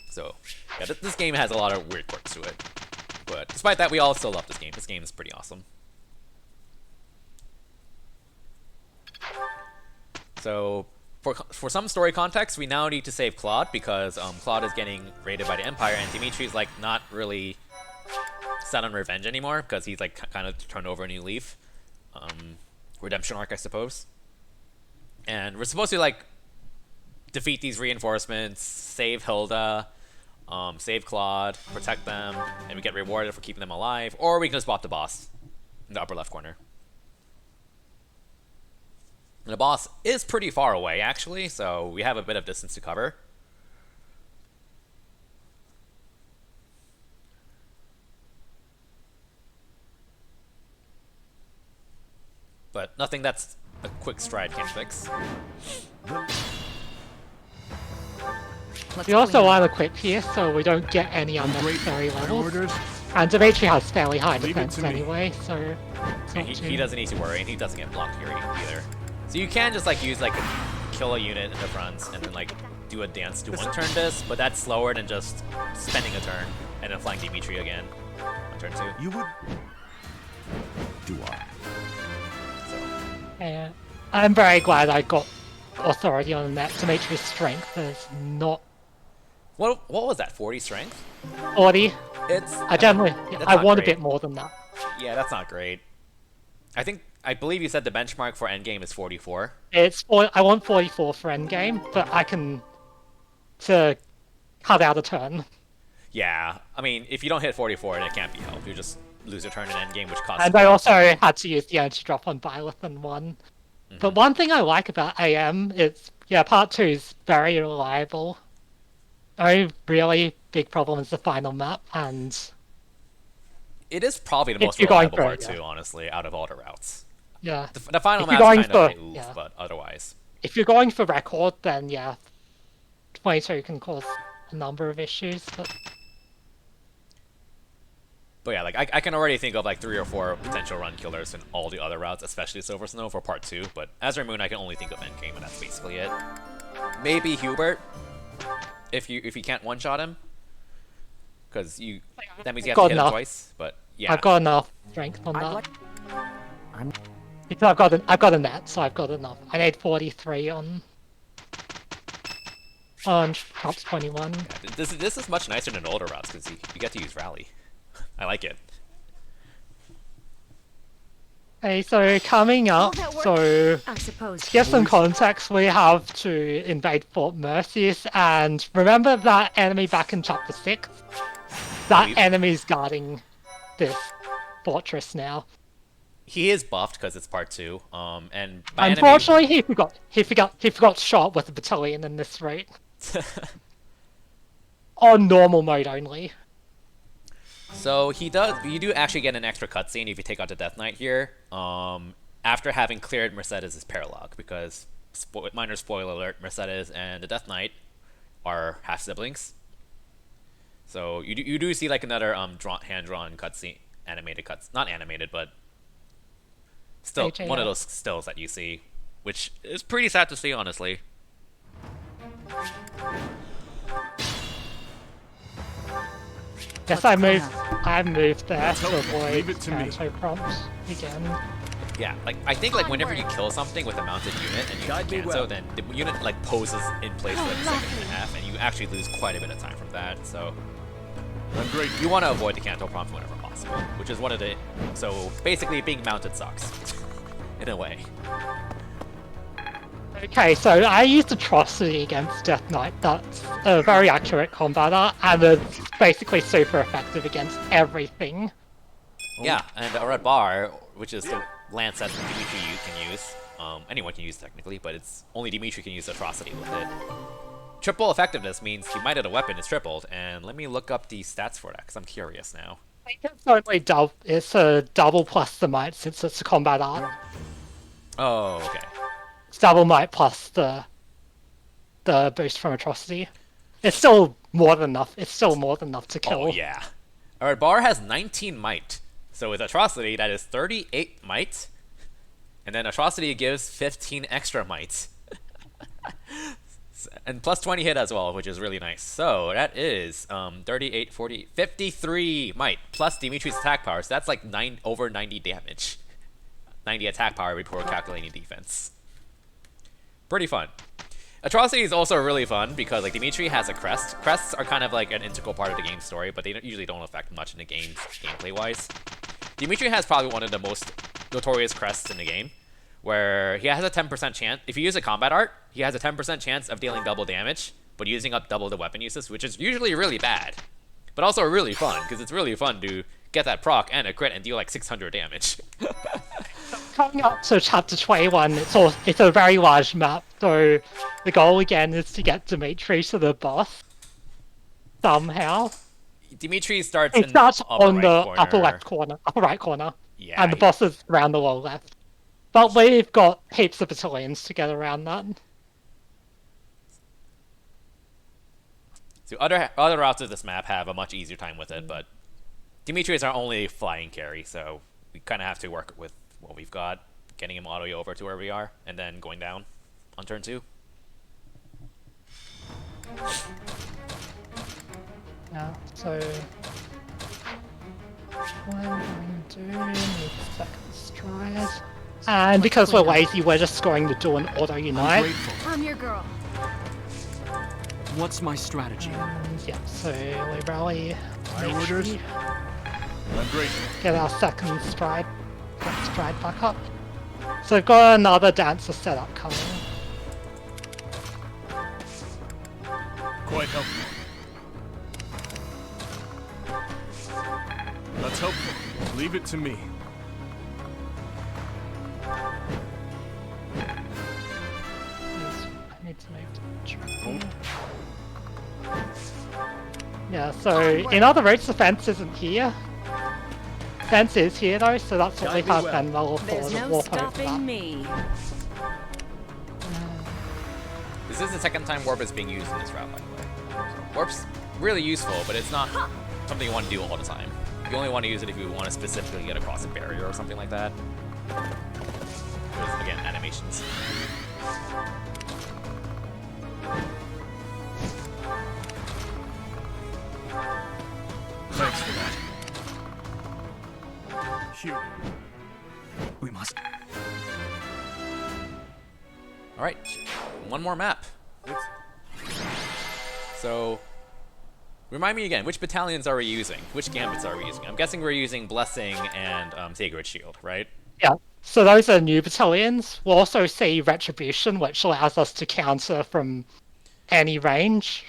S1: So yeah, this game has a lot of weird quirks to it. But despite that, we all still love this game. This game is pretty awesome. So, for some story context, we now need to save Claude because Claude is getting raided by the Empire, and Dimitri's like not really set on revenge anymore because he's like kind of turned over a new leaf. Redemption arc, I suppose. And we're supposed to like defeat these reinforcements, save Hilda, save Claude, protect them, and we get rewarded for keeping them alive, or we can just spot the boss in the upper left corner. And the boss is pretty far away, actually, so we have a bit of distance to cover. But nothing that's a quick stride can fix.
S4: Let's
S2: We also
S4: clean
S2: want
S4: up.
S2: to equip here so we don't get any
S5: Great.
S2: unnecessary
S5: My
S2: levels.
S5: orders.
S2: And Dimitri has fairly high
S5: Leave it
S2: defense
S5: to me.
S2: anyway, so it's
S1: And
S2: not too...
S1: he doesn't need to worry, and he doesn't get blocked here either. So you can just like use like a kill a unit in the front and then like do a dance to one turn this, but that's slower than just spending a turn and then flying Dimitri again on turn 2.
S5: You would. Do I?
S1: So
S2: Yeah. I'm very glad I got authority on that. Dimitri's strength is not
S1: what was that? 40 strength?
S2: 40.
S1: It's
S2: I generally...
S1: That's
S2: I
S1: not
S2: want a
S1: great.
S2: bit more than that.
S1: Yeah, that's not great. I believe you said the benchmark for endgame is 44.
S2: I want 44 for endgame, but I can... to cut out a turn.
S1: Yeah, I mean, if you don't hit 44, then it can't be helped. You just lose a turn in endgame, which costs.
S2: And I also had to use the energy drop on Byleth 1. But one thing I like about AM is, yeah, part 2 is very reliable. Only really big problem is the final map, and
S1: It is probably the
S2: If
S1: most
S2: you're going
S1: reliable
S2: for
S1: part
S2: it, yeah.
S1: too, honestly, out of all the routes.
S2: yeah.
S1: The final
S2: If you're
S1: map's
S2: going
S1: kind of
S2: for-
S1: oof,
S2: yeah.
S1: but otherwise.
S2: If you're going for record, then yeah, 22 can cause a number of issues, but
S1: But yeah, like I can already think of like 3 or 4 potential run killers in all the other routes, especially Silver Snow for part 2. But Azure Moon, I can only think of endgame, and that's basically it. Maybe Hubert, if you can't one shot him, because that means you have
S2: Got
S1: to hit him
S2: enough.
S1: twice. But yeah,
S2: I've got enough strength on
S3: I'd
S2: that.
S3: like. I'm.
S2: Because I've got a net, so I've got enough. I need 43 on Shops 21.
S1: this is much nicer than older routes because you get to use rally. I like it.
S2: Okay, so coming up,
S6: that work?
S2: so
S6: I suppose.
S2: to get some context, we have to invade Fort Merceus, and remember that enemy back in Chapter 6? That
S1: We've-
S2: enemy's guarding this fortress now.
S1: He is buffed because it's part 2. And by
S2: Unfortunately, he forgot shot with a battalion in this rate. On normal mode only.
S1: So you do actually get an extra cutscene if you take out the Death Knight here. After having cleared Mercedes' Paralog, because minor spoiler alert, Mercedes and the Death Knight are half siblings. So you do see like another hand-drawn cutscene, animated cuts, not animated, but still
S2: HAL.
S1: one of those stills that you see, which is pretty sad to see, honestly.
S2: Yes, I moved there to
S5: Leave
S2: avoid
S5: it to me.
S2: Kanto prompts again.
S1: Yeah, like I think like whenever you kill something with a mounted unit and you
S5: Guide me
S1: cancel,
S5: well.
S1: then the unit like poses in place for like a second and a half, and you actually lose quite a bit of time from that. So
S5: I'm great.
S1: you want to avoid the cancel prompt whenever possible, which is one of the. So basically, being mounted sucks, in a way.
S2: Okay, so I used Atrocity against Death Knight. That's a very accurate combat art, and it's basically super effective against everything.
S1: Yeah, and a red bar, which is the lance that Dimitri can use. Anyone can use technically, but it's only Dimitri can use Atrocity with it. Triple effectiveness means you might hit a weapon is tripled, and let me look up the stats for that because I'm curious now.
S2: I think it's only it's a double plus the might since it's a combat art.
S1: Oh, okay.
S2: It's double might plus the boost from Atrocity. It's still more than enough. It's still more than enough to kill.
S1: Oh yeah. Our bar has 19 might. So with Atrocity, that is 38 might. And then Atrocity gives 15 extra might. And plus 20 hit as well, which is really nice. So that is 38, 40, 53 might. Plus Dimitri's attack power. So that's like over 90 damage. 90 attack power before calculating defense. Pretty fun. Atrocity is also really fun because like Dimitri has a crest. Crests are kind of like an integral part of the game story, but they usually don't affect much in the game gameplay wise. Dimitri has probably one of the most notorious crests in the game, where he has a 10% chance. If you use a combat art, he has a 10% chance of dealing double damage, but using up double the weapon uses, which is usually really bad, but also really fun because it's really fun to get that proc and a crit and deal like 600 damage.
S2: Coming up to chapter 21, it's a very large map, so the goal again is to get Dimitri to the boss somehow.
S1: Dimitri starts
S2: It
S1: in
S2: starts
S1: the upper
S2: on
S1: right
S2: the
S1: corner.
S2: upper right corner,
S1: Yeah,
S2: and the boss is around the lower left. But we've got heaps of battalions to get around that.
S1: So other routes of this map have a much easier time with it, but Dimitri is our only flying carry, so we kind of have to work with what we've got, getting him auto over to where we are, and then going down on turn 2.
S2: Yeah, so what I'm going to do is second stride. And because we're lazy, we're just going to do an auto
S3: I'm
S2: unite.
S3: grateful.
S4: I'm your girl.
S3: What's my strategy?
S2: And yeah, so we rally.
S5: My orders.
S2: Dimitri,
S5: I'm grateful.
S2: get our second stride. Get stride back up. So we've got another dancer setup coming.
S5: Quite helpful. That's helpful. Leave it to me.
S2: I need to move to tree. Yeah, so in other routes the fence isn't here. Fence is here though, so that's what we have been well for
S7: There's
S2: the
S7: no
S2: warp over
S7: stopping
S2: that.
S7: me.
S1: This is the second time warp is being used in this route, by the way. Warp's really useful, but it's not something you want to do all the time. You only want to use it if you want to specifically get across a barrier or something like that. Because, again, animations.
S5: Thanks for that. Here.
S3: We must.
S1: Alright, one more map.
S5: It's
S1: So, remind me again, which battalions are we using? Which gambits are we using? I'm guessing we're using Blessing and Sacred Shield, right?
S2: Yeah, so those are new battalions. We'll also see Retribution, which allows us to counter from any range.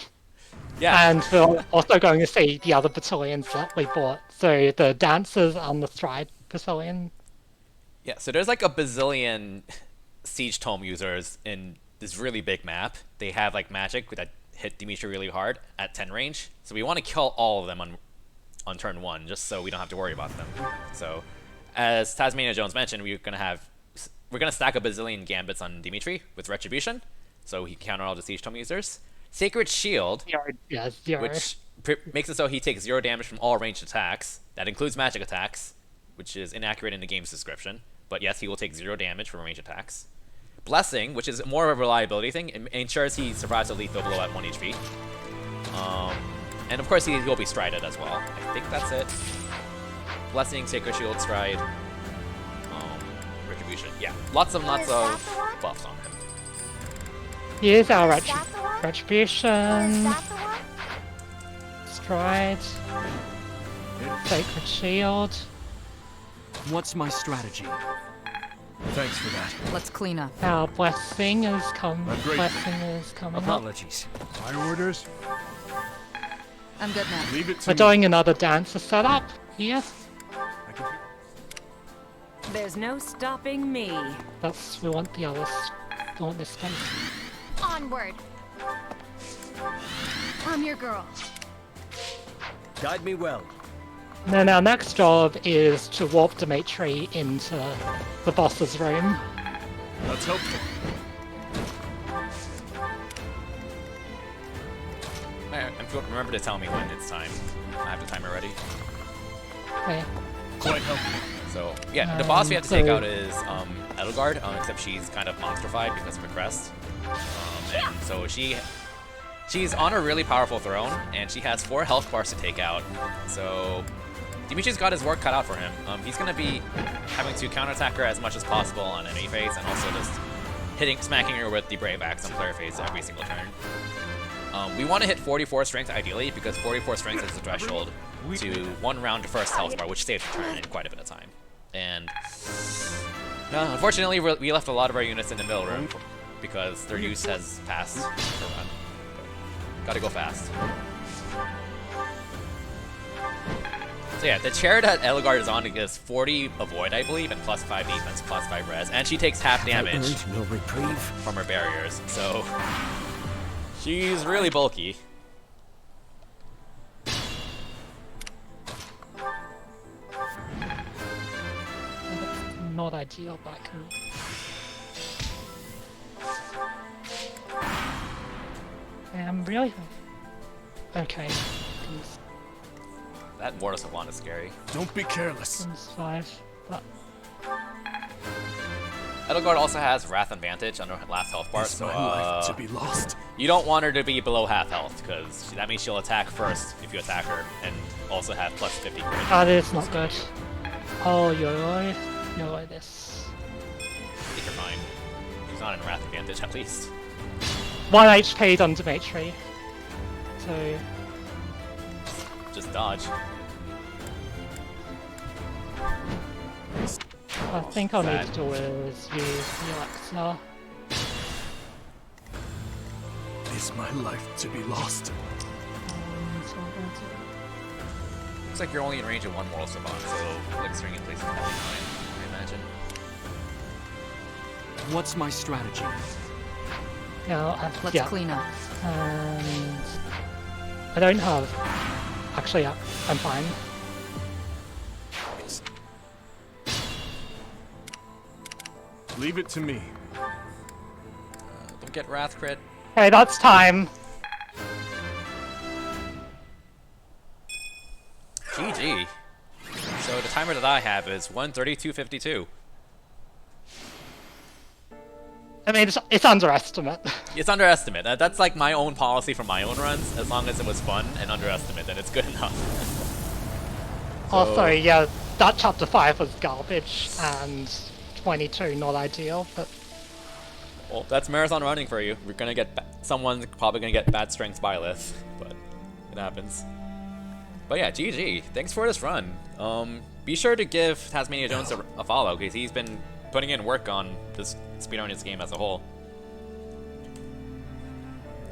S1: Yeah.
S2: And we're also going to see the other battalions that we bought. So the Dancers and the Stride battalion.
S1: Yeah, so there's like a bazillion Siege Tome users in this really big map. They have like magic that hit Dimitri really hard at 10 range. So we want to kill all of them on turn 1, just so we don't have to worry about them. So, as Tasmaniajones mentioned, we're gonna stack a bazillion gambits on Dimitri with Retribution, so he can counter all the Siege Tome users. Sacred Shield,
S2: Zero.
S1: which makes it so he takes 0 damage from all ranged attacks. That includes magic attacks, which is inaccurate in the game's description. But yes, he will take 0 damage from ranged attacks. Blessing, which is more of a reliability thing, it ensures he survives a lethal blow at 1 HP. And of course, he will be strided as well. I think that's it. Blessing, Sacred Shield, Stride, Retribution. Yeah, lots of
S6: that the one?
S1: buffs on him.
S2: Here's our
S6: Is that the one? Is
S2: Retribution,
S6: that the one?
S2: Stride, Sacred Shield.
S3: What's my strategy?
S5: Thanks for that.
S4: Let's clean up.
S2: Our Blessing is coming.
S5: I'm grateful.
S2: Blessing is coming up.
S3: Apologies.
S5: My orders.
S4: I'm good now.
S5: Leave it to
S2: We're
S5: me.
S2: doing another dancer setup here.
S5: I can hear-
S7: There's no stopping me.
S2: We want the others. We want this space.
S6: Onward.
S4: I'm your girl.
S3: Guide me well.
S2: And then our next job is to warp Dimitri into the boss's room.
S5: That's helpful.
S1: Remember to tell me when it's time. I have the timer ready.
S2: Okay.
S5: Quite helpful.
S1: So yeah, the boss we have to take
S2: so-
S1: out is Edelgard, except she's kind of monstrified because of her crest. And so she's on a really powerful throne, and she has 4 health bars to take out. So Dimitri's got his work cut out for him. He's gonna be having to counterattack her as much as possible on enemy phase, and also just smacking her with the Brave Axe on player phase every single turn. We want to hit 44 strength ideally, because 44 strength is the threshold to 1 round first health bar, which saves your turn in quite a bit of time. And unfortunately, we left a lot of our units in the middle room because their use has passed the run. Gotta go fast. So yeah, the chair that Edelgard is on is 40 avoid, I believe, and plus 5 defense, plus 5 res, and she takes half damage
S3: No reprieve.
S1: from her barriers, so she's really bulky.
S2: Not ideal, but I can. Really. Okay.
S1: That Mortal Savant is scary.
S5: Don't be careless.
S2: Comes 5. But
S1: Edelgard also has Wrath advantage on her last health bar,
S5: Is
S1: so
S5: my life to be lost?
S1: you don't want her to be below half health, because that means she'll attack first if you attack her, and also have plus 50 crit.
S2: that is not good. Oh, yo, this.
S1: I think you're fine. She's not in Wrath advantage, at least.
S2: 1 HP on Dimitri. So,
S1: Just dodge.
S2: I think I'll need
S1: Sad.
S2: to do is use the Elixir.
S5: Is my life to be lost?
S2: So I'm going to-
S1: Looks like you're only in range of 1 Mortal Savant, so Elixiring in place is probably fine, I imagine.
S3: What's my strategy?
S2: Yeah,
S4: Let's
S2: yeah.
S4: clean up.
S2: And I don't have. Actually, yeah, I'm fine.
S5: Leave it to me.
S1: Don't get Wrath crit.
S2: Okay, that's time.
S1: GG. So the timer that I have is 1:32:52.
S2: I mean, it's underestimate.
S1: It's underestimate. That's like my own policy for my own runs. As long as it was fun and underestimate, then it's good enough.
S2: Also, yeah, that chapter 5 was garbage, and 22 not ideal, but
S1: Well, that's marathon running for you. We're gonna get someone's probably gonna get bad strength Byleth, but it happens. But yeah, GG. Thanks for this run. Be sure to give Tasmaniajones a follow, because he's been putting in work on this speedrunning game as a whole.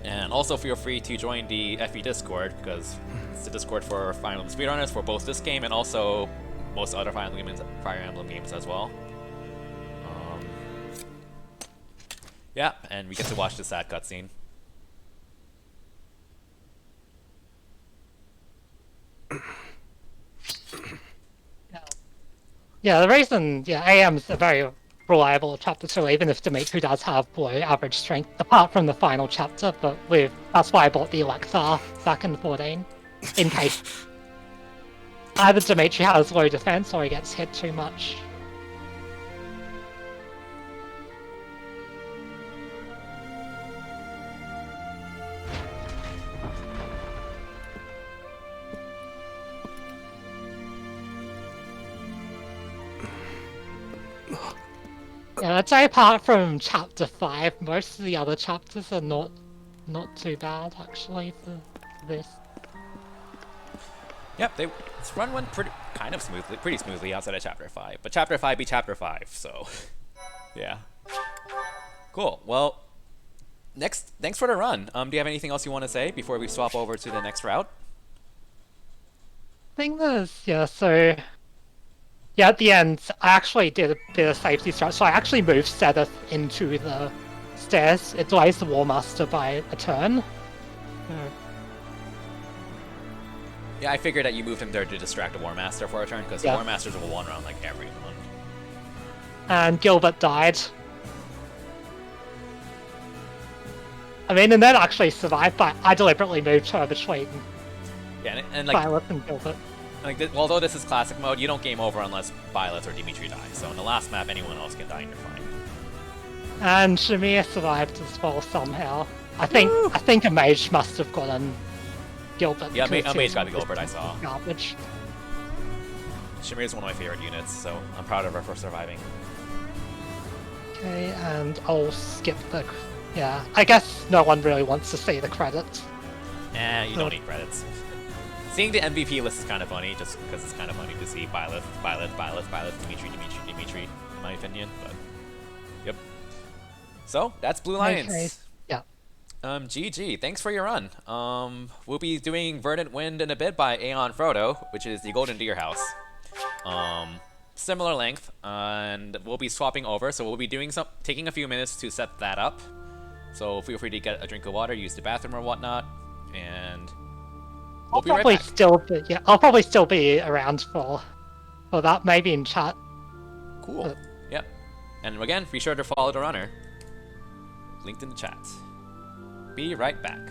S1: And also feel free to join the FE Discord, because it's the Discord for Fire Emblem speedrunners for both this game and also most other Fire Emblem games as well. Yeah, and we get to watch the sad cutscene.
S2: yeah, the reason, yeah, AM's a very reliable chapter 2, even if Dimitri does have below average strength, apart from the final chapter, but that's why I bought the Elixir back in 14, in case either Dimitri has low defense or he gets hit too much. Yeah, I'd say apart from chapter 5, most of the other chapters are not too bad actually for this.
S1: Yep, this run went pretty smoothly outside of chapter 5. But chapter 5 be chapter 5, so yeah. Cool. Well, thanks for the run. Do you have anything else you want to say before we swap over to the next route?
S2: I think so yeah, at the end, I actually did a bit of safety strat, so I actually moved Sedith into the stairs. It delays the War Master by a turn.
S1: Yeah, I figured that you moved him there to distract the War Master for a turn, because the
S2: Yeah.
S1: War Masters will one round like everyone.
S2: And Gilbert died. I mean, and then actually survived, but I deliberately moved her between
S1: Yeah, and like,
S2: Violet and Gilbert.
S1: although this is classic mode, you don't game over unless Byleth or Dimitri die. So in the last map, anyone else can die and you're fine.
S2: And Shamir survived as well somehow. I think a mage must have gotten Gilbert.
S1: Yeah,
S2: because
S1: a mage
S2: he
S1: got the
S2: was
S1: Gilbert, I saw.
S2: Garbage.
S1: Shamir is one of my favorite units, so I'm proud of her for surviving.
S2: Okay, and I'll skip the. Yeah, I guess no one really wants to see the credits.
S1: You don't need credits. Seeing the MVP list is kind of funny, just because it's kind of funny to see Byleth, Dimitri, in my opinion. But yep. So that's Blue Lions.
S2: Okay. Yeah.
S1: GG. Thanks for your run. We'll be doing Verdant Wind in a bit by Aeon Frodo, which is the Golden Deer House. Similar length, and we'll be swapping over. So we'll be taking a few minutes to set that up. So feel free to get a drink of water, use the bathroom or whatnot, and we'll be right back.
S2: I'll probably still be around for that, maybe in chat.
S1: Cool. Yep. And again, be sure to follow the runner. Linked in the chat. Be right back.